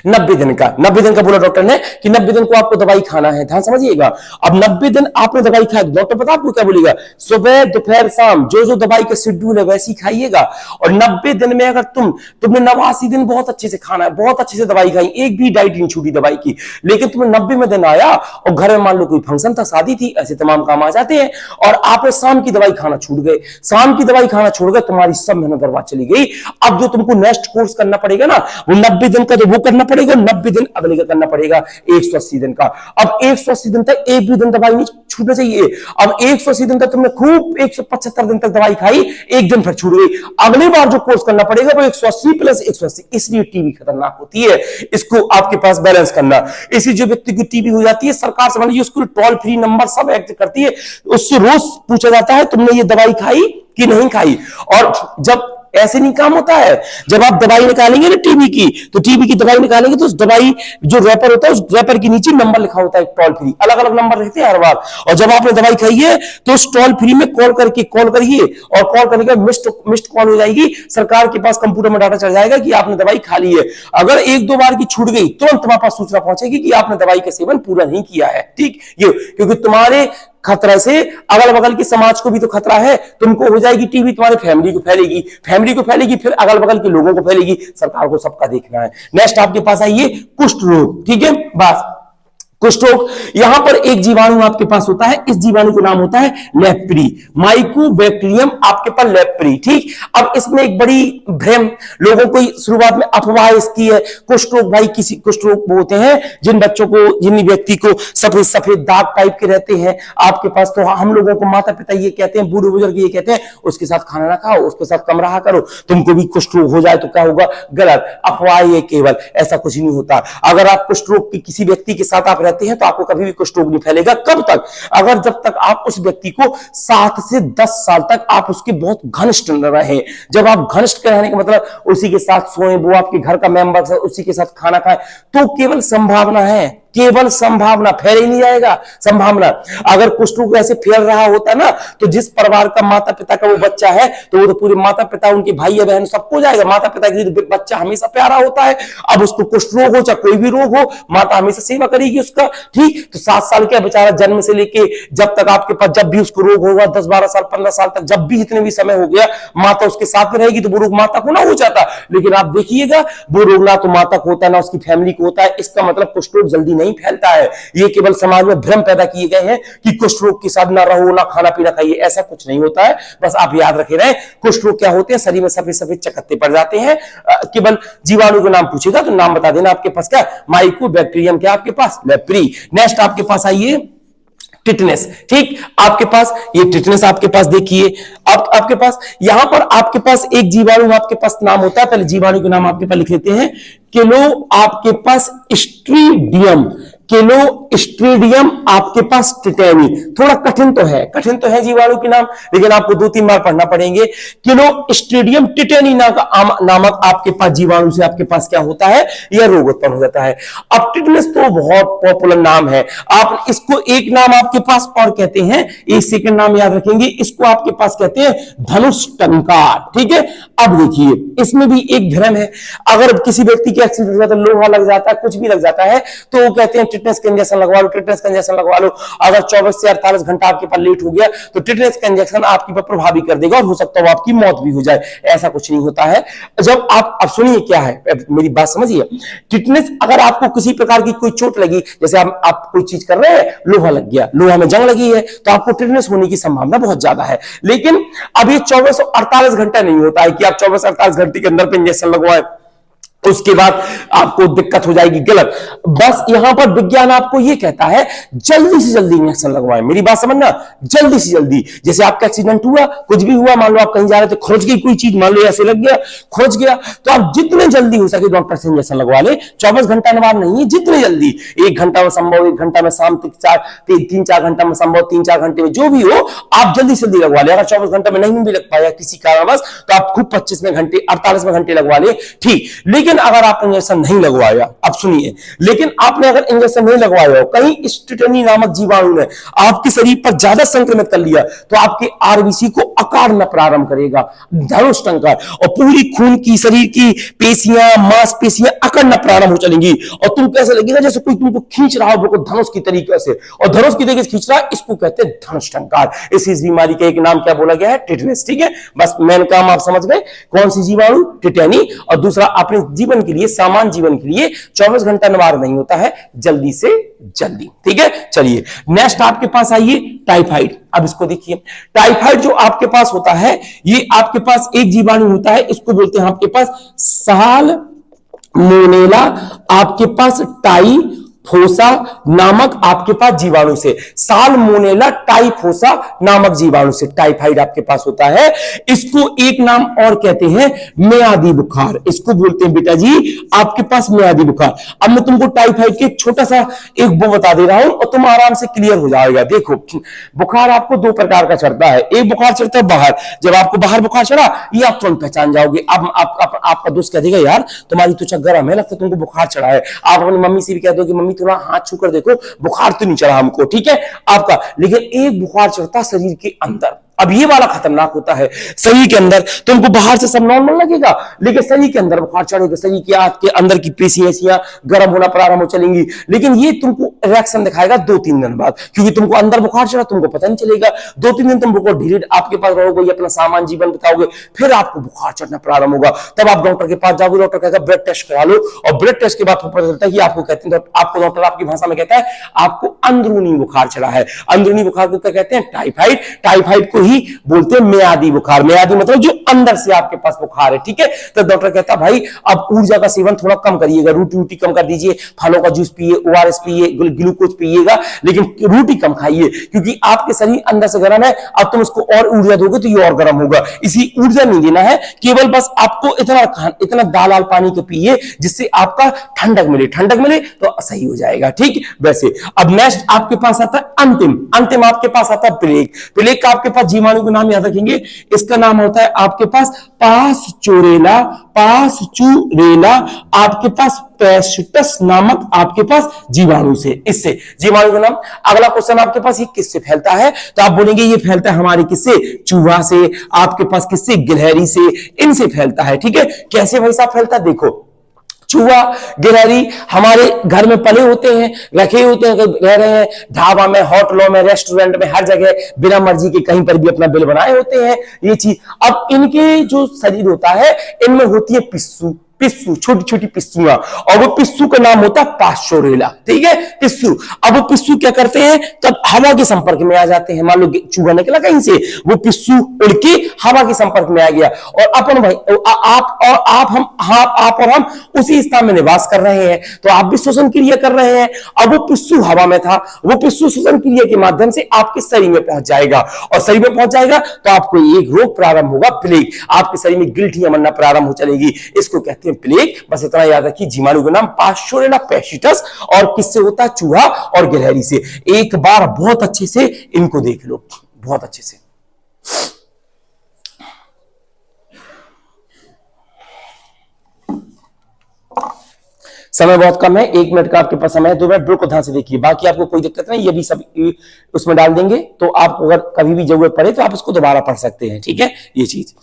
90 दिन का बोला डॉक्टर ने कि 90 दिन को आपको दवाई खाना है। ध्यान समझिएगा, अब 90 दिन आपने दवाई खाई, डॉक्टर पता आपको क्या बोलेगा? सुबह, दोपहर, शाम जो दवाई का शेड्यूल है वैसी खाइएगा। और 90 दिन में अगर तुमने 89 दिन बहुत अच्छे से खाना है, बहुत अच्छे से दवाई खाई, एक भी डाइट नहीं छूटी दवाई की, लेकिन तुम्हें 90 में दिन आया और घर में मान लो कोई फंक्शन था, शादी थी, ऐसे तमाम काम आ जाते हैं, और आपने शाम की दवाई खाना छूट गए, तुम्हारी सब मेहनत बर्बाद चली गई। अब जो तुमको नेक्स्ट कोर्स करना पड़ेगा ना, वो 90 दिन का वो करना पड़ेगा, 90 दिन अगले का करना पड़ेगा, 180 दिन का। अब 180 दिन तक एक भी दिन दवाई नहीं छूटना चाहिए। अब 180 दिन तक तुमने खूब 175 दिन तक दवाई खाई, एक दिन फिर छूट गई, अगली बार जो कोर्स करना पड़ेगा वो 180 प्लस 180। इसलिए टीबी खतरनाक होती है, इसको आपके पास बैलेंस करना। इसी जो व्यक्ति की टीबी हो जाती है, सरकार समझ लीजिए उसको टोल फ्री नंबर सब एक्ट करती है, उससे रोज पूछा जाता है तुमने ये दवाई खाई कि नहीं खाई। और जब ऐसे नहीं काम होता है, जब आप दवाई निकालेंगे ना टीबी की, तो टीबी की दवाई निकालेंगे तो उस दवाई जो रैपर होता है, उस रैपर के नीचे नंबर लिखा होता है, टोल फ्री, अलग अलग नंबर रहते हैं हर बार। और जब आपने दवाई खाई है तो उस टोल फ्री में कॉल करिए, और कॉल करने के मिस्ड कॉल हो जाएगी, सरकार के पास कंप्यूटर में डाटा चल जाएगा कि आपने दवाई खा ली है। अगर 1-2 बार की छूट गई, तुरंत तुम्हारे पास सूचना पहुंचेगी कि आपने दवाई का सेवन पूरा नहीं किया है। ठीक, ये क्योंकि तुम्हारे खतरा से अगल बगल के समाज को भी तो खतरा है, तुमको हो जाएगी टीबी, तुम्हारी फैमिली को फैलेगी, फिर अगल बगल के लोगों को फैलेगी। सरकार को सबका देखना है। नेक्स्ट आपके पास आइए, कुष्ठ रोग। ठीक है, बस कुष्ठ रोग, यहां पर एक जीवाणु आपके पास होता है, इस जीवाणु का नाम होता है लेप्री, माइकोबैक्टीरियम आपके पास लेप्री। ठीक, अब इसमें एक बड़ी भ्रम लोगों को शुरुआत में अफवाह इसकी है, कुष्ठ रोग भाई किसी कुष्ठ रोग होते हैं जिन बच्चों को, जिन व्यक्ति को सफेद दाग टाइप के रहते हैं आपके पास, तो हम लोगों को माता पिता ये कहते हैं, बूढ़े बुजुर्ग ये कहते हैं उसके साथ खाना ना खाओ, उसके साथ कम रहा करो, तुमको भी कुष्ठ रोग हो जाए तो क्या होगा? गलत अफवाह, ये केवल ऐसा कुछ नहीं होता। अगर आप कुष्ठ रोग के किसी व्यक्ति के साथ आप रहते हैं तो आपको कभी भी कुष्ठ रोग नहीं फैलेगा। कब तक? अगर जब तक आप उस व्यक्ति को 7 से 10 साल तक आप उसके बहुत घनिष्ठ रहे। जब आप घनिष्ठ रहने का मतलब उसी के साथ सोएं, वो आपके घर का मेंबर है, उसी के साथ खाना खाएं, तो केवल संभावना है, केवल संभावना, फैल ही नहीं जाएगा संभावना। अगर कुष्ठ रोग ऐसे फैल रहा होता ना तो जिस परिवार का माता पिता का वो बच्चा है तो वो तो पूरे माता पिता, उनके भाई बहन सबको जाएगा। माता पिता के लिए बच्चा हमेशा प्यारा होता है। अब उसको कुष्ठ रोग हो चाहे कोई भी रोग हो, माता हमेशा सेवा करेगी उसका। ठीक, तो 7 साल का बेचारा जन्म से लेके जब तक आपके पास, जब भी उसको रोग होगा 10, 12 साल, 15 साल तक, जब भी इतने भी समय हो गया, माता उसके साथ में रहेगी तो वो रोग माता को ना हो जाता। लेकिन आप देखिएगा वो रोग ना तो माता को होता है ना उसकी फैमिली को होता है। इसका मतलब कुष्ठ रोग जल्दी नहीं फैलता है। ये केवल समाज में भ्रम पैदा किए गए हैं कि कुष्ठ रोग के साथ ना रहो, ना खाना पीना खाइए, ऐसा कुछ नहीं होता है। बस आप याद रखे रहे, कुष्ठ रोग क्या होते हैं, शरीर में सफेद सफेद चकत्ते पड़ जाते हैं। केवल जीवाणु का नाम पूछेगा तो नाम बता देना आपके पास क्या, माइकोबैक्टीरियम, क्या आपके पास लेप्री। नेक्स्ट आपके पास आइए टिटनेस। ठीक, आपके पास ये टिटनेस आपके पास देखिए, आपके पास यहां पर आपके पास एक जीवाणु आपके पास नाम होता है, पहले जीवाणु के नाम आपके पास लिख लेते हैं। किलो आपके पास स्ट्रीडियम, किलोस्ट्रीडियम आपके पास टिटेनी। थोड़ा कठिन तो है जीवाणु के नाम, लेकिन आपको 2-3 बार पढ़ना पड़ेंगे। किलोस्ट्रीडियम टिटेनी नामक आपके पास जीवाणु से आपके पास क्या होता है, यह रोग उत्पन्न हो जाता है। अब टिटनेस तो बहुत पॉपुलर नाम है, आप इसको एक नाम आपके पास और कहते हैं, एक सेकंड नाम याद रखेंगे, इसको आपके पास कहते हैं धनुष टंकार। ठीक है, अब देखिए इसमें भी एक भ्रम है। अगर किसी व्यक्ति के एक्सीडेंट हो जाता है, लोहा लग जाता है, कुछ भी लग जाता है, तो वो कहते हैं टिटनेस का इंजेक्शन लगवा लो, टिटनेस का इंजेक्शन लगवा लो। अगर 24 से 48 घंटा आपके पास लेट हो गया तो टिटनेस का इंजेक्शन आपके पर प्रभावी कर देगा और हो सकता है आपकी मौत भी हो जाए। ऐसा कुछ नहीं होता है। जब आप, अब सुनिए क्या है, मेरी बात समझिए। टिटनेस, अगर आपको किसी प्रकार की कोई चोट लगी, जैसे आप कोई चीज कर रहे हैं, लोहा लग गया, लोहा में जंग लगी है, तो आपको टिटनेस होने की संभावना बहुत ज्यादा है। लेकिन अब ये 24 और 48 घंटा नहीं होता है कि आप 24-48 घंटे के अंदर पे इंजेक्शन लगवाएं, उसके बाद आपको दिक्कत हो जाएगी, गलत। बस यहां पर विज्ञान आपको यह कहता है जल्दी से जल्दी इंजेक्शन लगवाएं। मेरी बात समझना, जल्दी से जल्दी। जैसे आपका एक्सीडेंट हुआ, कुछ भी हुआ, मान लो आप कहीं जा रहे थे, खुरच गई कोई चीज, मान लो ऐसे लग गया, खुरच गया, तो आप जितने जल्दी हो सके डॉक्टर से इंजेक्शन लगवा ले। 24 घंटा नवाब नहीं है, जितने जल्दी, 1 घंटा में संभव, 1 घंटा में, शाम तक 3-4 घंटा में संभव, 3-4 घंटे में, जो भी हो, आप जल्दी से जल्दी लगवा ले। अगर 24 घंटे में नहीं भी लग पाया किसी कारणवश, तो आप खूब 25 घंटे, 48 घंटे लगवा ले, ठीक। लेकिन अगर आप इंजेक्शन नहीं लगवाया, अब सुनिए, लेकिन आपने अगर इंजेक्शन नहीं लगवाया हो, कहीं इस टिटेनी नामक जीवाणु ने आपके शरीर पर ज्यादा संक्रमित कर लिया, तो आपके आरबीसी को अकाड़ना प्रारंभ करेगा, धनुष टंकार, और पूरी खून की, शरीर की पेशियां, मांसपेशियां अकड़ना प्रारंभ हो चलेंगी। और तुम कैसे लगेगा जैसे कोई तुमको खींच रहा हो, बिल्कुल धनुष की तरीके से, और धनुष की तरीके से खींच रहा है, इसको कहते हैं धनुष टंकार। इस बीमारी का एक नाम क्या बोला गया है, टिटनेस। ठीक है, बस मेन काम आप समझ गए, कौन सी जीवाणु, टिटेनी, और दूसरा अपने जीवन के लिए, सामान्य जीवन के लिए 24 घंटा निवार नहीं होता है, जल्दी से जल्दी। ठीक है, चलिए नेक्स्ट आपके पास आइए, टाइफाइड। अब इसको देखिए, टाइफाइड जो आपके पास होता है, ये आपके पास एक जीवाणु होता है, इसको बोलते हैं आपके पास साल्मोनेला, आपके पास टाइफोसा नामक आपके पास जीवाणु से, साल्मोनेला टाइफोसा नामक जीवाणु से टाइफाइड आपके पास होता है। इसको एक नाम और कहते हैं मियादी बुखार, इसको बोलते हैं बेटा जी आपके पास मियादी बुखार। अब मैं तुमको टाइफाइड के छोटा सा एक वो बता दे रहा हूं और तुम आराम से क्लियर हो जाएगा। देखो, बुखार आपको 2 प्रकार का चढ़ता है। एक बुखार चढ़ता है बाहर, जब आपको बाहर बुखार चढ़ा, ये आप तुरंत पहचान जाओगे। अब आपका दोस्त कह देगा यार तुम्हारी त्वचा गर्म है, लगता है तुमको बुखार चढ़ा है। आप अपनी मम्मी से भी कह दो कि मम्मी थोड़ा हाथ छू कर देखो, बुखार तो नहीं चढ़ा हमको, ठीक है आपका। लेकिन एक बुखार चढ़ता शरीर के अंदर, अब ये वाला खतरनाक होता है। शरीर के अंदर तुमको बाहर से सब नॉर्मल लगेगा, लेकिन शरीर के अंदर बुखार चढ़ेगा, शरीर के हाथ के अंदर की पेशियां गर्म होना प्रारंभ हो चलेंगी। लेकिन ये तुमको रिएक्शन दिखाएगा 2-3 दिन बाद, क्योंकि तुमको अंदर बुखार चढ़ा, तुमको पता नहीं चलेगा। 2-3 दिन तुम बुखार ढीले आपके पास रहोगे, अपना सामान्य जीवन बिताओगे, फिर आपको बुखार चढ़ना प्रारंभ होगा। तब आप डॉक्टर के पास जाओगे, डॉक्टर कहेगा ब्लड टेस्ट करा लो, और ब्लड टेस्ट के बाद पता चलता है कि आपको कहते हैं, आपको डॉक्टर आपकी भाषा में कहता है आपको अंदरूनी बुखार चढ़ा है। अंदरूनी बुखार को क्या कहते हैं, टाइफाइड। टाइफाइड को ही बोलते हैं मियादी बुखार। मियादी मतलब जो अंदर से आपके पास बुखार है, ठीक है। तो डॉक्टर कहता है भाई अब ऊर्जा का सेवन थोड़ा कम करिएगा, रोटी कम कर दीजिए, फलों का जूस पिए, ओआरएस पिए, ग्लूकोज पिएगा, लेकिन रोटी कम खाइए, क्योंकि आपके शरीर अंदर से गर्म है। अब तुम उसको और ऊर्जा दोगे तो ये और गर्म होगा। इसी ऊर्जा नहीं देना है, केवल बस आपको इतना दाल पानी के पिए जिससे आपका ठंडक मिले तो सही हो जाएगा। ठीक, वैसे अब नेक्स्ट आपके पास आता है अंतिम आपके पास आता है प्लेग का आपके पास जीवाणु का नाम याद रखेंगे, इसका नाम होता है आपके पास पास्चुरेला आपके पास पैसिटस नामक आपके पास जीवाणु से, इससे जीवाणु का नाम। अगला क्वेश्चन आपके पास, ये किससे फैलता है, तो आप बोलेंगे ये फैलता है हमारे किससे, चूहा से, आपके पास किससे, गिलहरी से, इनसे फैलता है। ठीक है, कैसे भाई साहब फैलता है, देखो चूहा गिलहरी हमारे घर में पले होते हैं, रखे होते हैं, रह रहे हैं ढाबा में, होटलों में, रेस्टोरेंट में, हर जगह बिना मर्जी के कहीं पर भी अपना बिल बनाए होते हैं ये चीज। अब इनके जो शरीर होता है इनमें होती है पिस्सू, छोटी छोटी पिस्सुआ, और वो पिस्सू का नाम होता है पास्चुरेला। ठीक है, पिस्सू। अब वो पिस्सू क्या करते हैं, तब हवा के संपर्क में आ जाते हैं। मान लो चूहा निकला कहीं से, वो पिस्सू उड़ के हवा के संपर्क में आ गया, और अपन भाई आप और हम उसी स्थान में निवास कर रहे हैं, तो आप भी श्वसन क्रिया कर रहे हैं। अब वो पिस्सू हवा में था, वो पिस्सू श्वसन क्रिया के माध्यम से आपके शरीर में पहुंच जाएगा, और शरीर में पहुंच जाएगा तो आपको एक रोग प्रारंभ होगा, प्लेग। आपके शरीर में गिल्टियां बनना प्रारंभ हो चलेगी, इसको कहते हैं प्लेग। बस इतना याद रखिए, जीवाणु का नाम पास्चुरेला पैसिटस, और किससे होता है, चूहा और गिलहरी से। एक बार बहुत अच्छे से इनको देख लो, बहुत अच्छे से। समय बहुत कम है, 1 मिनट का आपके पास समय है, 2 मिनट बिल्कुल ध्यान से देखिए, बाकी आपको कोई दिक्कत नहीं, ये भी सब उसमें डाल देंगे, तो आप अगर कभी भी जरूरत पड़े तो आप उसको दोबारा पढ़ सकते हैं। ठीक है, ये चीज।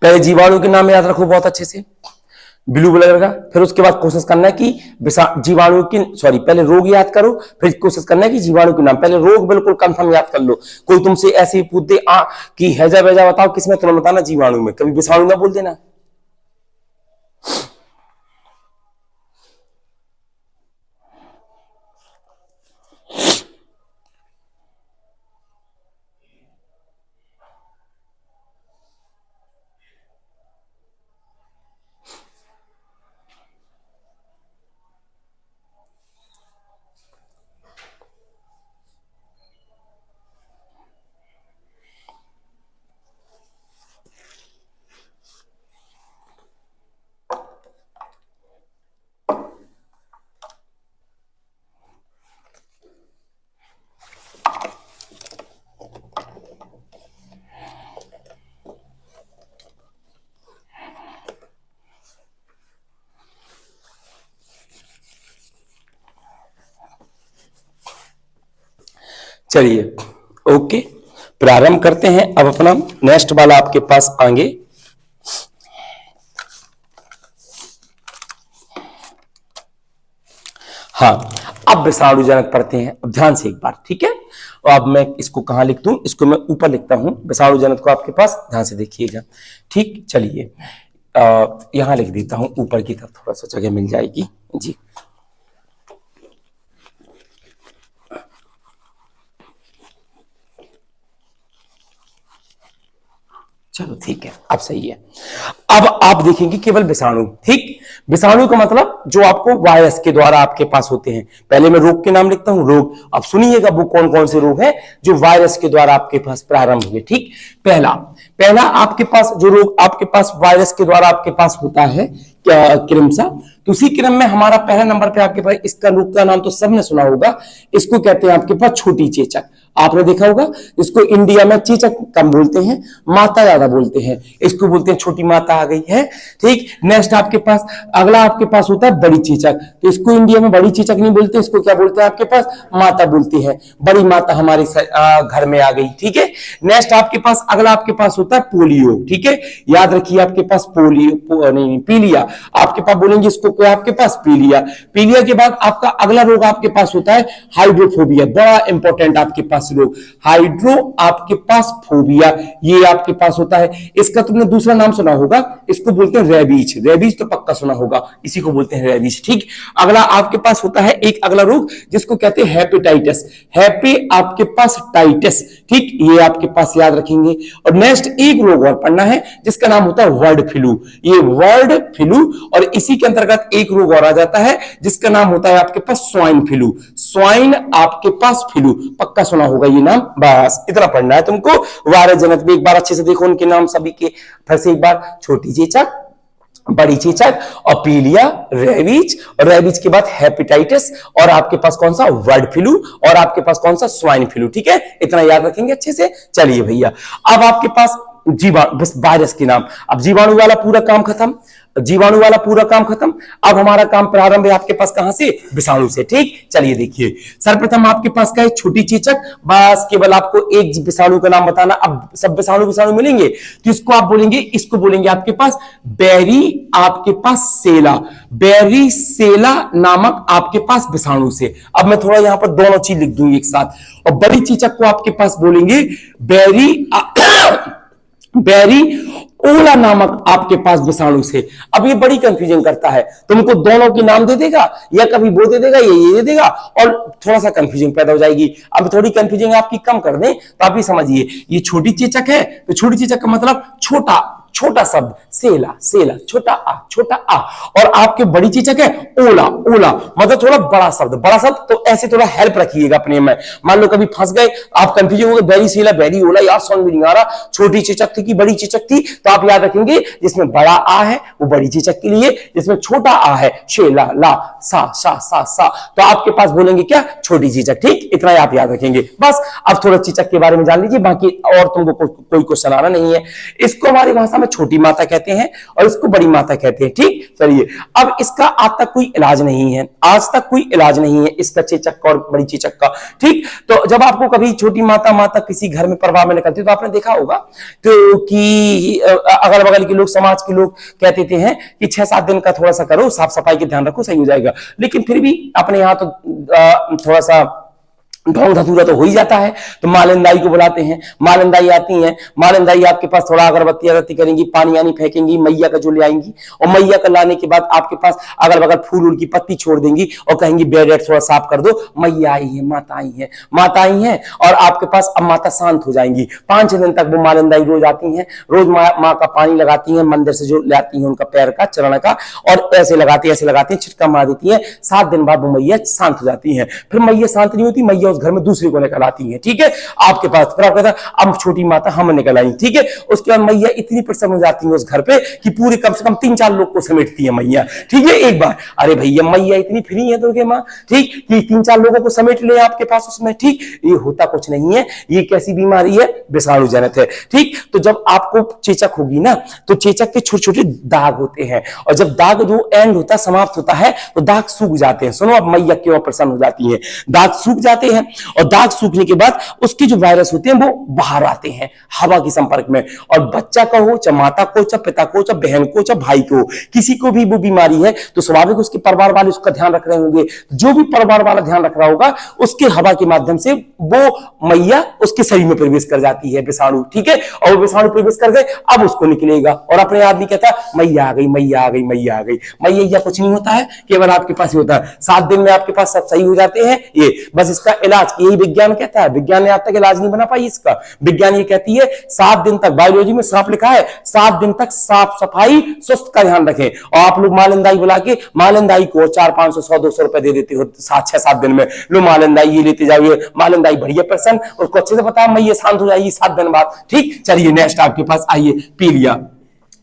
पहले जीवाणु के नाम याद रखो बहुत अच्छे से, ब्लू कलर का। फिर उसके बाद कोशिश करना है कि जीवाणु की पहले रोग याद करो, फिर कोशिश करना है कि जीवाणु के नाम। पहले रोग बिल्कुल कंफर्म याद कर लो। कोई तुमसे ऐसे ही पूछ दे कि हैजा वैजा बताओ किसमें, तुम्हें बताना जीवाणु में, कभी विषाणु ना बोल देना। चलिए, ओके, प्रारंभ करते हैं। अब अपना नेक्स्ट वाला आपके पास आएंगे। हाँ, अब विषाणु जनक पढ़ते हैं। अब ध्यान से एक बार, ठीक है। और अब मैं इसको कहां लिख दूं, इसको मैं ऊपर लिखता हूं, विषाणु जनक को आपके पास ध्यान से देखिएगा। ठीक, चलिए यहां लिख देता हूं, ऊपर की तरफ थोड़ा सा जगह मिल जाएगी जी। चलो ठीक है, अब सही है। अब आप देखेंगे केवल विषाणु। ठीक, विषाणु का मतलब जो आपको वायरस के द्वारा आपके पास होते हैं। पहले मैं रोग के नाम लिखता हूं, रोग। अब सुनिएगा वो कौन कौन से रोग हैं जो वायरस के द्वारा आपके पास प्रारंभ हुए। ठीक, पहला आपके पास जो रोग आपके पास वायरस के द्वारा आपके पास होता है क्रमशः, तो उसी क्रम में हमारा पहला नंबर पे आपके पास, इसका रोग का नाम तो सबने सुना होगा, इसको कहते हैं आपके पास छोटी चेचक। आपने देखा होगा, इसको इंडिया में चेचक कम बोलते हैं, माता ज्यादा बोलते हैं, इसको बोलते हैं छोटी माता आ गई है। ठीक, नेक्स्ट आपके पास अगला आपके पास होता है बड़ी चेचक, तो इसको इंडिया में बड़ी चेचक नहीं बोलते, इसको क्या बोलते हैं आपके पास, माता बोलती है। बड़ी माता हमारे घर में आ गई। ठीक है, नेक्स्ट आपके पास अगला आपके पास होता है पोलियो। ठीक है, याद रखिए आपके पास पोलियो नहीं, पीलिया, आपके पास बोलेंगे इसको रोग है आपके पास पीलिया। पीलिया के बाद आपका अगला रोग आपके पास होता है हाइड्रोफोबिया, बड़ा इंपॉर्टेंट आपके पास रोग हाइड्रो आपके पास फोबिया, ये आपके पास होता है। इसका तुमने दूसरा नाम सुना होगा, इसको बोलते हैं रेबीज। रेबीज तो पक्का सुना होगा, इसी को बोलते हैं रेबीज। ठीक, अगला आपके पास होता है एक अगला रोग जिसको कहते हैं हेपेटाइटिस। हैपे आपके पास टाइटिस, ठीक, ये आपके पास याद रखेंगे। और नेक्स्ट एक रोग और पढ़ना है जिसका नाम होता है वर्ड फ्लू। ये वर्ड फ्लू, और इसी के अंतर्गत एक रोग और आ जाता है जिसका नाम होता है आपके पास स्वाइन फ्लू। स्वाइन आपके पास फ्लू, पक्का सुना होगा ये नाम, बस इतना पढ़ना है तुमको। वायरस जनक भी एक बार अच्छे से देखो उनके नाम सभी के, फिर से एक बार, छोटी चेचक, बड़ी चेचक और पीलिया, रेबीज, और रेबीज के बाद हेपेटाइटिस, और आपके पास कौन सा वर्ड फ्लू, और आपके पास कौन सा स्वाइन फ्लू। ठीक है, इतना याद रखेंगे अच्छे से। चलिए भैया, अब आपके पास जीवाणु, बस वायरस के नाम। अब जीवाणु वाला पूरा काम खत्म, जीवाणु वाला पूरा काम खत्म। अब हमारा काम प्रारंभ है आपके पास कहां से, विषाणु से। ठीक, चलिए देखिए, सर्वप्रथम आपके पास क्या है, छोटी चेचक। बस केवल आपको एक विषाणु का नाम बताना। अब सब विषाणु विषाणु मिलेंगे तो इसको आप बोलेंगे, इसको बोलेंगे आपके पास बेरी, आपके पास सेला, बेरी सेला नामक आपके पास विषाणु से। अब मैं थोड़ा यहां पर दोनों चीज लिख दूंगी एक साथ। और बड़ी चेचक को आपके पास बोलेंगे बेरी बेरी ओला नामक आपके पास विषाणु से। अब ये बड़ी कंफ्यूजन करता है, तुमको दोनों के नाम दे देगा, या कभी वो दे देगा, ये दे देगा, और थोड़ा सा कंफ्यूजन पैदा हो जाएगी। अब थोड़ी कंफ्यूजन आपकी कम कर दें तो आप ही समझिए, ये छोटी चेचक है तो छोटी चेचक का मतलब छोटा, छोटा शब्द, सेला, सेला, छोटा आ, छोटा आ। और आपके बड़ी चेचक है ओला, ओला मतलब थोड़ा बड़ा शब्द, बड़ा शब्द। तो ऐसे थोड़ा हेल्प रखिएगा अपने में। मान लो कभी फंस गए, आप कंफ्यूजन हो गए, बेरी सेला, बेरी ओला, यार समझ में नहीं आ रहा, छोटी चेचक थी कि बड़ी चेचक थी, तो आप याद रखेंगे जिसमें बड़ा आ है वो बड़ी चेचक के लिए, जिसमें छोटा आ है शेला, ला, सा, सा, सा, सा, तो आपके पास बोलेंगे क्या, छोटी चेचक। ठीक, इतना आप याद रखेंगे बस। अब थोड़ा चेचक के बारे में जान लीजिए, बाकी और तुमको कोई क्वेश्चन आना नहीं है। इसको हमारी भाषा में छोटी माता कहते हैं और इसको बड़ी माता कहते हैं। ठीक, चलिए, अब इसका आज तक कोई इलाज नहीं है, आज तक कोई इलाज नहीं है इसका, चेचक का और बड़ी चेचक का। ठीक, तो जब आपको कभी छोटी माता माता किसी घर में प्रभाव में निकलती है तो आपने देखा होगा तो कि अगल बगल के लोग, समाज के लोग कहते थे हैं कि 6-7 दिन का थोड़ा सा करो, साफ सफाई का ध्यान रखो, सही हो जाएगा। लेकिन फिर भी अपने यहाँ तो थोड़ा सा ढोंग धतूरा तो हो ही जाता है, तो मालिंदाई को बुलाते हैं। मालिंदाई आती हैं, मालिंदाई आपके पास थोड़ा अगरबत्ती अगरबत्ती करेंगी, पानी आनी फेंकेंगी, मैया का जो ले आएंगी, और मैया का लाने के बाद आपके पास अगल बगल फूल उल की पत्ती छोड़ देंगी और कहेंगी बेड थोड़ा साफ कर दो, मैया आई है, माता आई है, माता आई है। और आपके पास अब माता शांत हो जाएंगी। 5-6 दिन तक वो मालिंदाई रोज आती हैं, रोज माँ का पानी लगाती हैं, मंदिर से जो लाती हैं उनका पैर का, चरण का, और ऐसे लगाती हैं, छिटका मार देती हैं। 7 दिन बाद वो मैया शांत हो जाती है। फिर मैया शांत नहीं होती, मैया घर में दूसरे को निकल आती है। ठीक है, आपके पास फिर आप कहता अब छोटी माता हम निकल आई। ठीक है, उसके बाद मैया इतनी प्रसन्न हो जाती है उस घर पे कि पूरे कम से कम 3-4 लोग को समेटती है मैया। ठीक है, एक बार, अरे भैया मैया इतनी फ्री है दुर्गे माँ, ठीक, कि 3-4 लोगों को समेट ले आपके पास उसमें। ठीक, ये होता कुछ नहीं है, ये कैसी बीमारी है, विषाणु जनित है। ठीक, तो जब आपको चेचक होगी ना तो चेचक के छोटे छोटे दाग होते हैं, और जब दाग जो एंड होता है, समाप्त होता है, तो दाग सूख जाते हैं। सुनो अब मैया क्यों प्रसन्न हो जाती है, दाग सूख जाते हैं, और दाग सूखने के बाद उसके जो वायरस होते हैं वो बाहर आते हैं हवा के संपर्क में। और बच्चा का हो, चाहे माता को, चाहे पिता को, चाहे बहन को, चाहे भाई को, किसी को भी वो बीमारी है तो स्वाभाविक उसके परिवार वाले उसका ध्यान रख रहे होंगे। जो भी परिवार वाला ध्यान रख रहा होगा उसके हवा के माध्यम से वो मैया उसके शरीर में प्रवेश कर जाती है, विषाणु। ठीक है, और वो विषाणु प्रवेश कर गए, अब उसको निकलेगा और अपने आदमी कहता है मैया आ गई, मैया आ गई, मैया आ गई। मैया कुछ नहीं होता है, केवल आपके पास ही होता है। 7 दिन में आपके पास सब सही हो जाते हैं। ये बस इसका इलाज, यही विज्ञान कहता है, विज्ञान ने आज तक इलाज नहीं बना पाई इसका। विज्ञान ये कहती है 7 दिन तक, बायोलॉजी में साफ लिखा है 7 दिन तक साफ सफाई स्वस्थ का ध्यान रखें। और आप लोग मालिंदाई बुला के मालिंदाई को 400-500, 100-200 रुपए दे देते हो 6-7 दिन में, लो मालिंदाई ये लेते जाइए, मालिंदाई बढ़िया पर्सन, उसको अच्छे से पता मैं ये शांत हो जाएगी 7 दिन बाद। ठीक, चलिए नेक्स्ट आपके पास आइए पीलिया।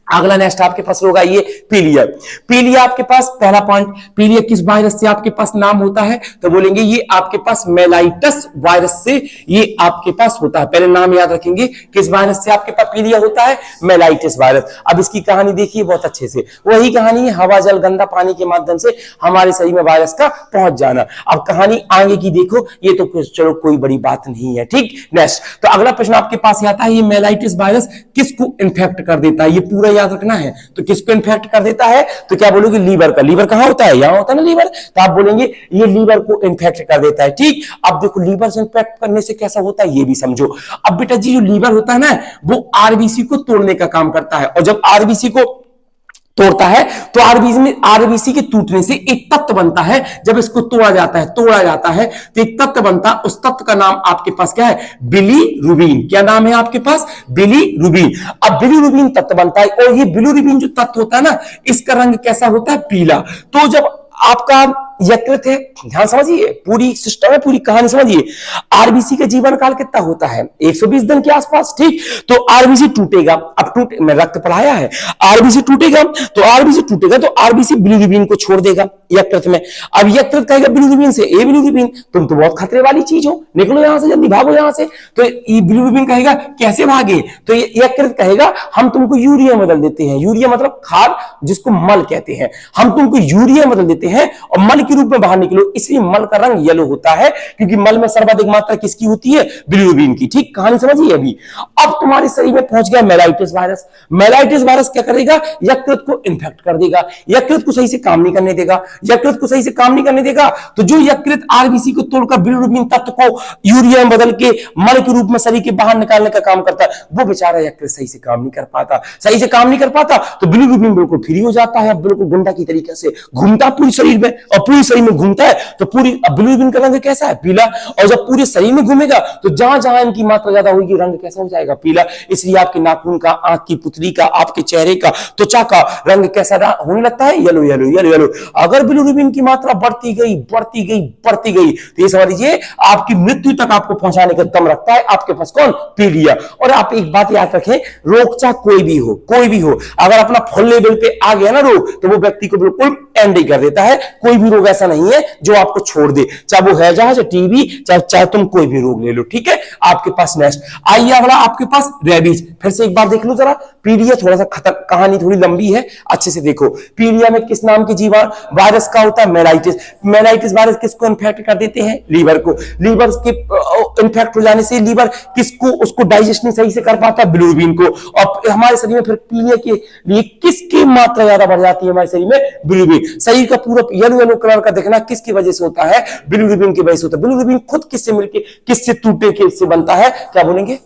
अगला नेक्स्ट आपके पास होगा ये पीलिया। पीलिया आपके पास पहला पॉइंट, पीलिया किस वायरस से आपके पास नाम होता है तो बोलेंगे ये आपके पास मेलाइटस वायरस से ये आपके पास होता है। पहले नाम याद रखेंगे, किस वायरस से आपके पास पीलिया होता है, मेलाइटिस वायरस। अब इसकी कहानी देखिए बहुत अच्छे से, वही कहानी है हवा जल गंदा पानी के माध्यम से हमारे शरीर में वायरस का पहुंच जाना। अब कहानी आगे की देखो, ये तो चलो कोई बड़ी बात नहीं है। ठीक, नेक्स्ट तो अगला प्रश्न आपके पास आता है, ये मेलाइटिस वायरस किसको इन्फेक्ट कर देता है, ये पूरा याद रखना है। तो किसको इन्फेक्ट कर देता है? तो क्या बोलोगे? लीवर का। लीवर कहां होता है? यहां होता है ना लीवर। तो आप बोलेंगे ये लीवर को इन्फेक्ट कर देता है। ठीक, अब देखो लीवर से इन्फेक्ट करने से कैसा होता है ये भी समझो। अब बेटा जी जो लीवर होता है ना वो आरबीसी को तोड़ने का काम करता है, और जब आरबीसी को तोड़ता है तो आरबीसी के टूटने से एक तत्व बनता है। जब इसको तोड़ा जाता है तो एक तत्व बनता है। उस तत्व का नाम आपके पास क्या है? बिलीरुबिन। क्या नाम है आपके पास? बिलीरुबिन। अब बिलीरुबिन तत्व बनता है, और ये बिलीरुबिन जो तत्व होता है ना इसका रंग कैसा होता है? पीला। तो जब आपका यकृत है, ध्यान समझिए, पूरी सिस्टम है, पूरी कहानी समझिए। आरबीसी का जीवन काल कितना होता है? 120 दिन के आसपास। ठीक, तो आरबीसी टूटेगा। अब मैं रक्त पढ़ाया है, आरबीसी टूटेगा तो आरबीसी बिलीरुबिन को छोड़ देगा यकृत में। अब यकृत कहेगा बिलीरुबिन से, ए बिलीरुबिन तुम तो बहुत खतरे वाली चीज हो, निकलो यहां से, जल्दी भागो यहां से। तो ये बिलीरुबिन कहेगा कैसे भागे? तो यकृत कहेगा हम तुमको यूरिया बदल देते हैं। यूरिया मतलब खाद, जिसको मल कहते हैं। हम तुमको यूरिया बदल देते हैं और मल के रूप में बाहर निकलो। इसलिए मल का रंग येलो होता है, क्योंकि मल में सर्वाधिक मात्रा किसकी होती है? बिलीरुबिन की। ठीक, कहानी समझिए अभी। अब तुम्हारे शरीर में पहुंच गया मेलाइटिस वायरस। मेलाइटिस वायरस क्या करेगा? यकृत को इन्फेक्ट कर देगा, यकृत को सही से काम नहीं करने देगा। यकृत को सही से काम नहीं करने देगा तो जो यकृत आरबीसी को तोड़कर बिलीरुबिन तत्व को यूरिया में बदल के मल के रूप में शरीर के बाहर निकालने का काम करता है, वो बेचारा यकृत सही से काम नहीं कर पाता। तो बिलीरुबिन बिल्कुल फ्री हो जाता है, बिल्कुल गुंडा की तरीके से घूमता पूरे शरीर में, और पूरे शरीर में घूमता है तो पूरी बिलीरुबिन का रंग कैसा है? पीला। और जब पूरे शरीर में घूमेगा तो जहां जहां इनकी मात्रा ज्यादा होगी रंग कैसा हो जाएगा? पीला। इसलिए आपके नाखून का, आंख की पुतली का, आपके चेहरे का, त्वचा का रंग कैसा होने लगता है? Yellow yellow yellow yellow. अगर बिलीरुबिन की मात्रा बढ़ती गई तो ये समझ लीजिए आपकी मृत्यु तक आपको पहुंचाने का दम रखता है आपके पास कौन? पीलिया। और आप एक बात याद रखें, रोग चाहे कोई भी हो, अगर अपना फुल लेवल पे आ गया ना रोग, तो वो व्यक्ति को बिल्कुल एंड ही कर देता है। कोई भी रोग ऐसा नहीं है जो आपको छोड़ दे, चाहे वो है चाहे टीबी, चाहे तुम कोई भी रोग ले लो। ठीक है, आपके पास नेक्स्ट आइए अगला आपके पास रेबीज। फिर से एक बार देख लो जरा, पीलिया थोड़ा सा खतर, कहानी थोड़ी लंबी है, अच्छे से देखो। पीलिया में किस नाम की जीवाणु वायरस का होता है? मेलाइटिस वायरस किसको इन्फेक्ट कर देते हैं? लीवर को। लीवर के इन्फेक्ट हो जाने से लीवर किसको, उसको डाइजेशन सही से कर पाता है? बिलीरुबिन को। और हमारे शरीर में फिर पीलिया के लिए किसकी मात्रा ज्यादा बढ़ जाती है हमारे शरीर में? बिलीरुबिन। शरीर का पूरा येलो येलो कलर का देखना किसकी वजह से होता है? बिलीरुबिन की वजह से होता है। बिलीरुबिन खुद किससे मिलके, किससे टूटे, किससे बनता है? क्या बोलेंगे?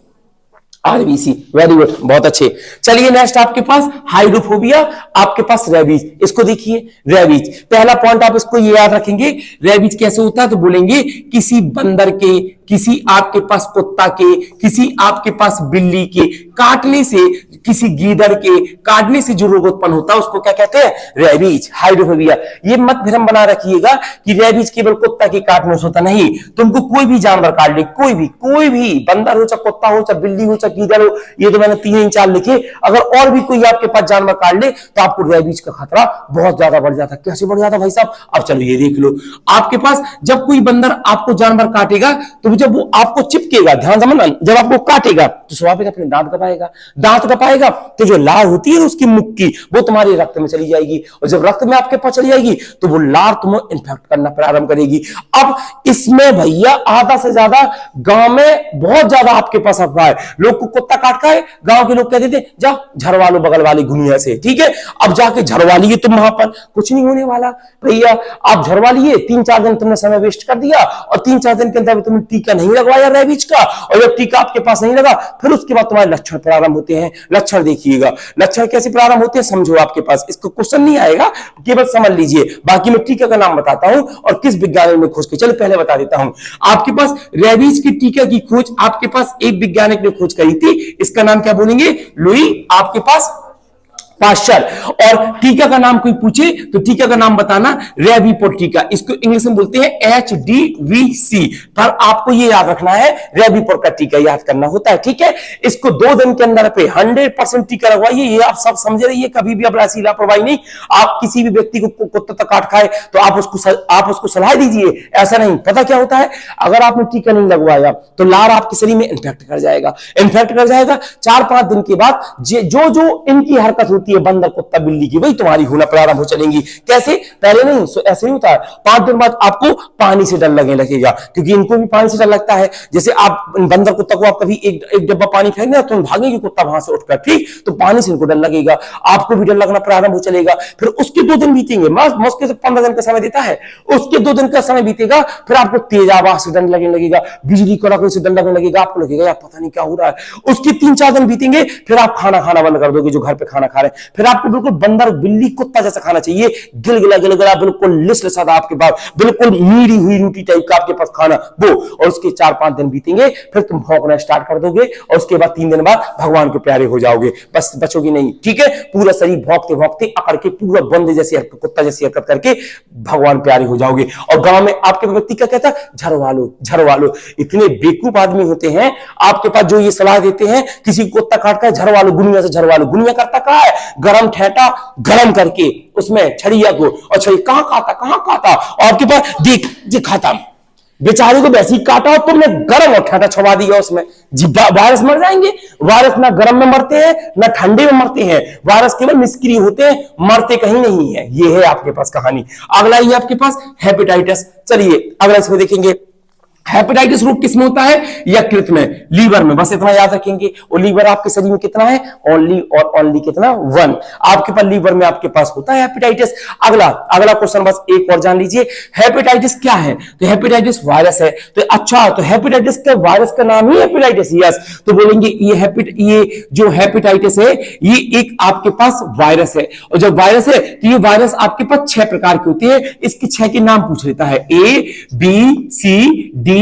आरबीसी। वेरी गुड, बहुत अच्छे। चलिए नेक्स्ट आपके पास हाइड्रोफोबिया, आपके पास रेबीज। इसको देखिए, रेबीज पहला पॉइंट आप इसको ये याद रखेंगे। रेबीज कैसे होता है? तो बोलेंगे किसी बंदर के, किसी आपके पास कुत्ता के, किसी आपके पास बिल्ली के काटने से, किसी गीदड़ के काटने से जो रोग उत्पन्न होता है उसको क्या कहते हैं? Rabies, hydrophobia. ये मत भ्रम बना रखिएगा कि रेबीज केवल कुत्ता के काटने से होता नहीं। तुमको कोई भी जानवर काट ले, कोई भी बंदर हो, चाहे कुत्ता हो, चाहे बिल्ली हो, चाहे गीदड़ हो, ये तो मैंने 3-4 लिखे। अगर और भी कोई आपके पास जानवर काट ले तो आपको रेबीज का खतरा बहुत ज्यादा बढ़ जाता है। कैसे बढ़ जाता भाई साहब? अब चलो ये देख लो। आपके पास जब कोई बंदर आपको जानवर काटेगा तो जब वो आपको चिपकेगा, ध्यान समझना, जब आपको काटेगा तो स्वाभाविक अपने दांत कपाएगा तो जो लार होती है उसकी मुख की, वो तुम्हारे रक्त में चली जाएगी, और जब रक्त में आपके पास चली जाएगी तो वो लार तुम्हें इन्फेक्ट करना प्रारंभ करेगी। अब इसमें भैया आधा से ज्यादा गांव में बहुत ज्यादा आपके पास अफवाह है। लोग को कुत्ता काट खाए, गांव के लोग कहते थे जा झरवा लो बगल वाली गुनिया से। ठीक है, अब जाके झरवा लिए तुम, वहां पर कुछ नहीं होने वाला भैया। आप झरवा लिए, 3-4 दिन तुमने समय वेस्ट कर दिया, और 3-4 दिन के अंदर तुमने टीका नहीं लगवाया रेबीज का, और जब टीका आपके पास नहीं लगा फिर उसके बाद तुम्हारे लक्षण प्रारंभ होते हैं। लक्षण देखिएगा, लक्षण कैसे प्रारंभ होते हैं समझो। आपके पास इसको क्वेश्चन नहीं आएगा, केवल समझ लीजिए। बाकी मैं टीका का नाम बताता हूं और किस विज्ञानी ने खोज की, चलो पहले बता देता हूं। आपके पास रेबीज की टीका की खोज आपके पास एक वैज्ञानिक ने खोज करी थी, इसका नाम क्या बोलेंगे? लुई आपके पास पाश्चर। और टीका का नाम कोई पूछे तो टीका का नाम बताना रेबीपोर टीका, इसको इंग्लिश में बोलते हैं HDVC। पर आपको ये याद रखना है रेबीपोर का टीका याद करना होता है। ठीक है, इसको 2 दिन के अंदर पे 100% टीका लगवाइए। ये आप सब समझ रहिए, कभी भी अब ऐसी लापरवाही नहीं। आप किसी भी व्यक्ति को कुत्ता काट खाए तो आप उसको सलाह दीजिए, ऐसा नहीं। पता क्या होता है, अगर आपने टीका नहीं लगवाया तो लार आपके शरीर में इन्फेक्ट कर जाएगा। 4-5 दिन के बाद जो इनकी हरकत होती होती है बंदर कुत्ता बिल्ली की, वही तुम्हारी होना प्रारंभ हो चलेंगी। कैसे? पहले नहीं, ऐसे ही होता है। 5 दिन बाद आपको पानी से डर लगने लगेगा, क्योंकि इनको भी पानी से डर लगता है। जैसे आप बंदर कुत्ता को आप कभी एक डब्बा पानी फेंक देना तो भागेगी कुत्ता वहां से उठकर, ठीक? तो पानी से इनको डर लगेगा, आपको भी डर लगना प्रारंभ हो चलेगा। फिर उसके 2 दिन बीतेंगे, मुश्किल से 15 दिन का समय देता है, उसके 2 दिन का समय बीतेगा, फिर आपको तेज आवाज से डर लगने लगेगा, बिजली कड़कने से डर लगने लगेगा, आपको लगेगा यार पता नहीं क्या हो रहा है। उसके 3-4 दिन बीतेंगे, फिर आप खाना खाना बंद कर दोगे, जो घर पे खाना खा रहे हैं। फिर आपको बिल्कुल बंदर बिल्ली कुत्ता जैसा खाना चाहिए, गिलगिला गिलगिला बिल्कुल लिसलिसाता आपके पास, बिल्कुल मीड़ी हुई रोटी टाइप का आपके पास खाना वो। और उसके 4-5 दिन बीतेंगे, फिर तुम भौंकना स्टार्ट कर दोगे, और उसके बाद 3 दिन बाद भगवान के प्यारे हो जाओगे, बस बचोगे नहीं, ठीक है? पूरा शरीर भौंकते भौंकते अकड़ के पूरा बंदे जैसी हरकत, कुत्ता जैसी हरकत करके भगवान प्यारे हो जाओगे। और गांव में आपके व्यक्ति क्या कहता है? झरवा लो, झरवा लो। इतने बेवकूफ आदमी होते हैं आपके पास जो ये सलाह देते हैं, किसी को कुत्ता काटता है झरवा लो, गुनिया से झरवा लो। गुनिया करता क्या है? गरम ठेटा गरम करके उसमें छड़िया को, और छड़ी कहां काटा, और आपके पास देख खाता बेचारे को वैसे ही काटा और तुमने गर्म और ठंडा छुपा दिया उसमें, वायरस मर जाएंगे। वायरस ना गर्म में मरते हैं ना ठंडे में मरते हैं, वायरस केवल निष्क्रिय होते हैं, मरते कहीं नहीं है। ये है आपके पास कहानी। अगला ये आपके पास हेपेटाइटिस। चलिए अगला इसमें देखेंगे, हेपेटाइटिस रोग किसमें होता है? यकृत में, लीवर में, बस इतना याद रखेंगे। और लीवर आपके शरीर में कितना है? ओनली और ओनली कितना? 1। आपके पास लीवर में आपके पास होता है हेपेटाइटिस। अगला क्वेश्चन बस एक और जान लीजिए, हेपेटाइटिस क्या है? तो हेपेटाइटिस वायरस है। तो अच्छा, तो हेपेटाइटिस का वायरस का नाम ही हेपेटाइटिस, यस। तो बोलेंगे ये जो हेपेटाइटिस है ये एक आपके पास वायरस है, और जब वायरस है तो ये वायरस आपके पास 6 प्रकार के होते हैं। इसके 6 के नाम पूछ लेता है, A B C D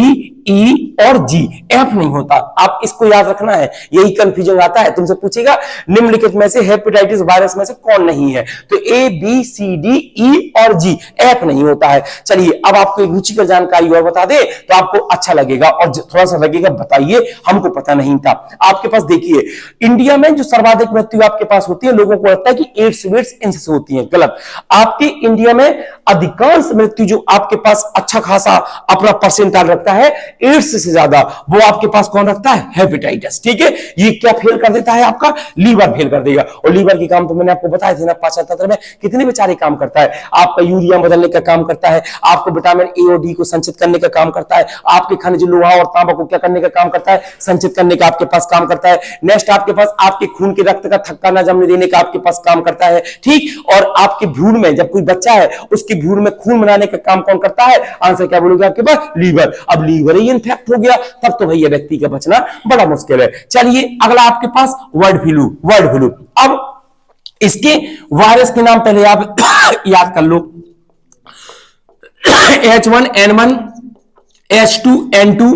E और G, F नहीं होता। आप इसको याद रखना है, यही कंफ्यूजन आता है। तुमसे पूछेगा निम्नलिखित में से हेपेटाइटिस वायरस में से कौन नहीं है? तो A B C D E और G, F नहीं होता है। चलिए अब आपको एक रुचिकर जानकारी और बता दे तो आपको अच्छा लगेगा, और थोड़ा सा लगेगा बताइए हमको पता नहीं था। आपके पास देखिए, इंडिया में जो सर्वाधिक मृत्यु आपके पास होती है, लोगों को लगता है कि एड्स इनसे होती है, गलत। आपके इंडिया में अधिकांश मृत्यु जो आपके पास अच्छा खासा अपना परसेंटाइल रखता है एड्स से ज्यादा, वो आपके पास कौन रखता है? हेपेटाइटिस, ठीक है? ये क्या फेल कर देता है? आपका लीवर फेल कर देगा। और लीवर की काम तो मैंने आपको बताया था ना, पाचन तंत्र में कितने बेचारे काम करता है। आपका यूरिया बदलने का काम करता है, आपको विटामिन ए और डी को संचित करने का काम करता है, आपके खनिज लोहा और तांबा को क्या करने का काम करता है? संचित करने का आपके पास काम करता है। नेक्स्ट आपके पास आपके खून के रक्त का थक्का न जमने देने का आपके पास काम करता है, ठीक? और आपके भ्रूण में जब कोई बच्चा है उसके भ्रूण में खून बनाने का काम कौन करता है? आंसर क्या बोलोगे आपके पास? लीवर। अब लीवर ही इन्फेक्ट हो गया तब तो भैया व्यक्ति का बचना बड़ा मुश्किल है। चलिए अगला आपके पास बर्ड फ्लू। अब इसके वायरस के नाम पहले आप याद कर लो, H1N1, H2N2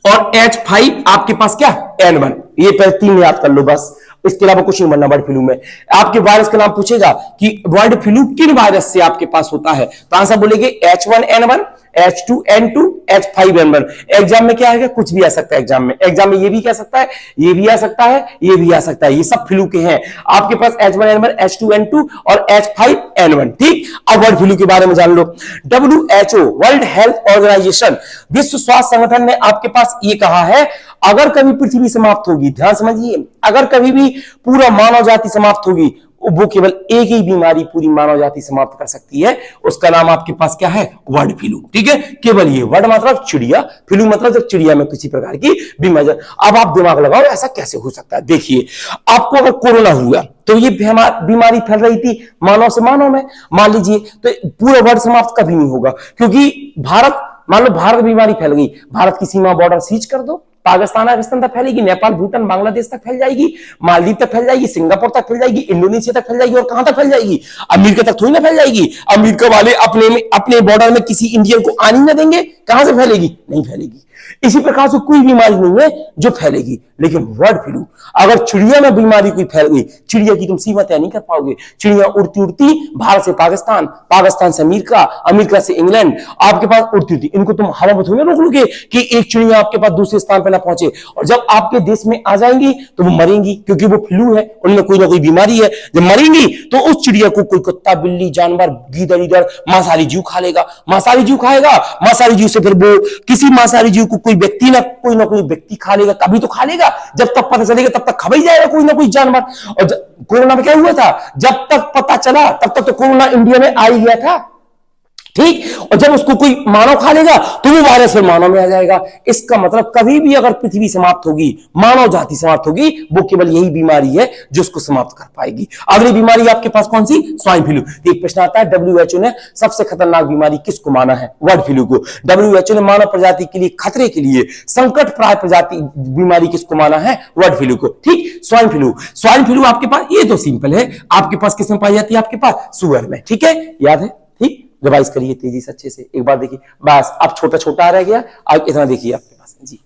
और H5 आपके पास क्या? N1। ये पहले 3 याद कर लो बस, इसके अलावा कुछ नहीं बनना। बर्ड फ्लू में आपके वायरस का नाम पूछेगा कि बर्ड फ्लू किन वायरस से आपके पास होता है, तो आंसर बोलेंगे H1N1, H2N2, H5N1। एग्जाम में क्या आएगा? कुछ भी आ सकता है एग्जाम में ये भी कह सकता है, ये भी आ सकता है, ये भी आ सकता है, ये सब फ्लू के हैं आपके पास। H1N1, H2N2 और H5N1, ठीक? अब बर्ड फ्लू के बारे में जान लो। WHO, वर्ल्ड हेल्थ ऑर्गेनाइजेशन, विश्व स्वास्थ्य संगठन ने आपके पास ये कहा है, अगर कभी पृथ्वी समाप्त होगी, ध्यान समझिए, अगर कभी भी पूरा मानव जाति समाप्त होगी, वो केवल एक ही बीमारी पूरी मानव जाति समाप्त कर सकती है, उसका नाम आपके पास क्या है? बर्ड फ्लू, ठीक है? केवल ये, बर्ड मतलब चिड़िया, फ्लू मतलब जब चिड़िया में किसी प्रकार की बीमारी। अब आप दिमाग लगाओ ऐसा कैसे हो सकता है। देखिए, आपको अगर कोरोना हुआ तो ये बीमारी फैल रही थी मानव से मानव में, मान लीजिए, तो पूरा वर्ल्ड समाप्त कभी नहीं होगा, क्योंकि भारत, मान लो भारत बीमारी फैल गई, भारत की सीमा बॉर्डर सीज कर दो, पाकिस्तान तक फैलेगी, नेपाल भूटान बांग्लादेश तक फैल जाएगी, मालदीव तक फैल जाएगी, सिंगापुर तक फैल जाएगी, इंडोनेशिया तक फैल जाएगी, और कहां तक फैल जाएगी? अमेरिका तक थोड़ी ना फैल जाएगी। अमेरिका वाले अपने बॉर्डर में किसी इंडियन को आने न देंगे, कहां से फैलेगी? नहीं फैलेगी। इसी प्रकार से कोई बीमारी नहीं है जो फैलेगी, लेकिन बर्ड फ्लू, अगर चिड़िया में बीमारी कोई फैल गई, चिड़िया की तुम सीमा तय नहीं कर पाओगे। चिड़िया उड़ती उड़ती भारत से पाकिस्तान, पाकिस्तान से अमेरिका, अमेरिका से इंग्लैंड, आपके पास उड़ती उड़ती, इनको तुम हवा में थोड़ी रोक लोगे कि एक चिड़िया आपके पास दूसरे स्थान पर ना पहुंचे, और जब आपके देश में आ जाएंगी तो वो मरेंगी, क्योंकि वो फ्लू है, उनमें कोई ना कोई बीमारी है। जब मरेंगी तो उस चिड़िया को कोई कुत्ता, बिल्ली, जानवर, गीदड़, इधर मांसाहारी जीव खा लेगा। मांसाहारी जीव खाएगा, मांसाहारी जीव से फिर वो किसी मांसाहारी जीव को कोई व्यक्ति ना कोई व्यक्ति खा लेगा, कभी तो खा लेगा। जब तक पता चलेगा तब तक खा ही जाएगा कोई ना कोई जानवर। और कोरोना में क्या हुआ था, जब तक पता चला तब तक तो कोरोना इंडिया में आ ही गया था, ठीक। और जब उसको कोई मानव खा लेगा तो वो वायरस फिर मानव में आ जाएगा। इसका मतलब कभी भी अगर पृथ्वी समाप्त होगी, मानव जाति समाप्त होगी, वो केवल यही बीमारी है जो उसको समाप्त कर पाएगी। अगली बीमारी आपके पास कौन सी, स्वाइन फ्लू। एक प्रश्न आता है, डब्ल्यूएचओ ने सबसे खतरनाक बीमारी किसको माना है, बर्ड फ्लू को। डब्ल्यूएचओ ने मानव प्रजाति के लिए खतरे के लिए संकट प्राय प्रजाति बीमारी किसको माना है, बर्ड फ्लू को, ठीक। स्वाइन फ्लू, स्वाइन फ्लू आपके पास ये तो सिंपल है, आपके पास किसमें पाई जाती है, आपके पास सुअर में, ठीक है, याद है, ठीक। रिवाइज करिए तेजी से अच्छे से, एक बार देखिए, बस अब छोटा छोटा रह गया, अब इतना देखिए आपके पास जी।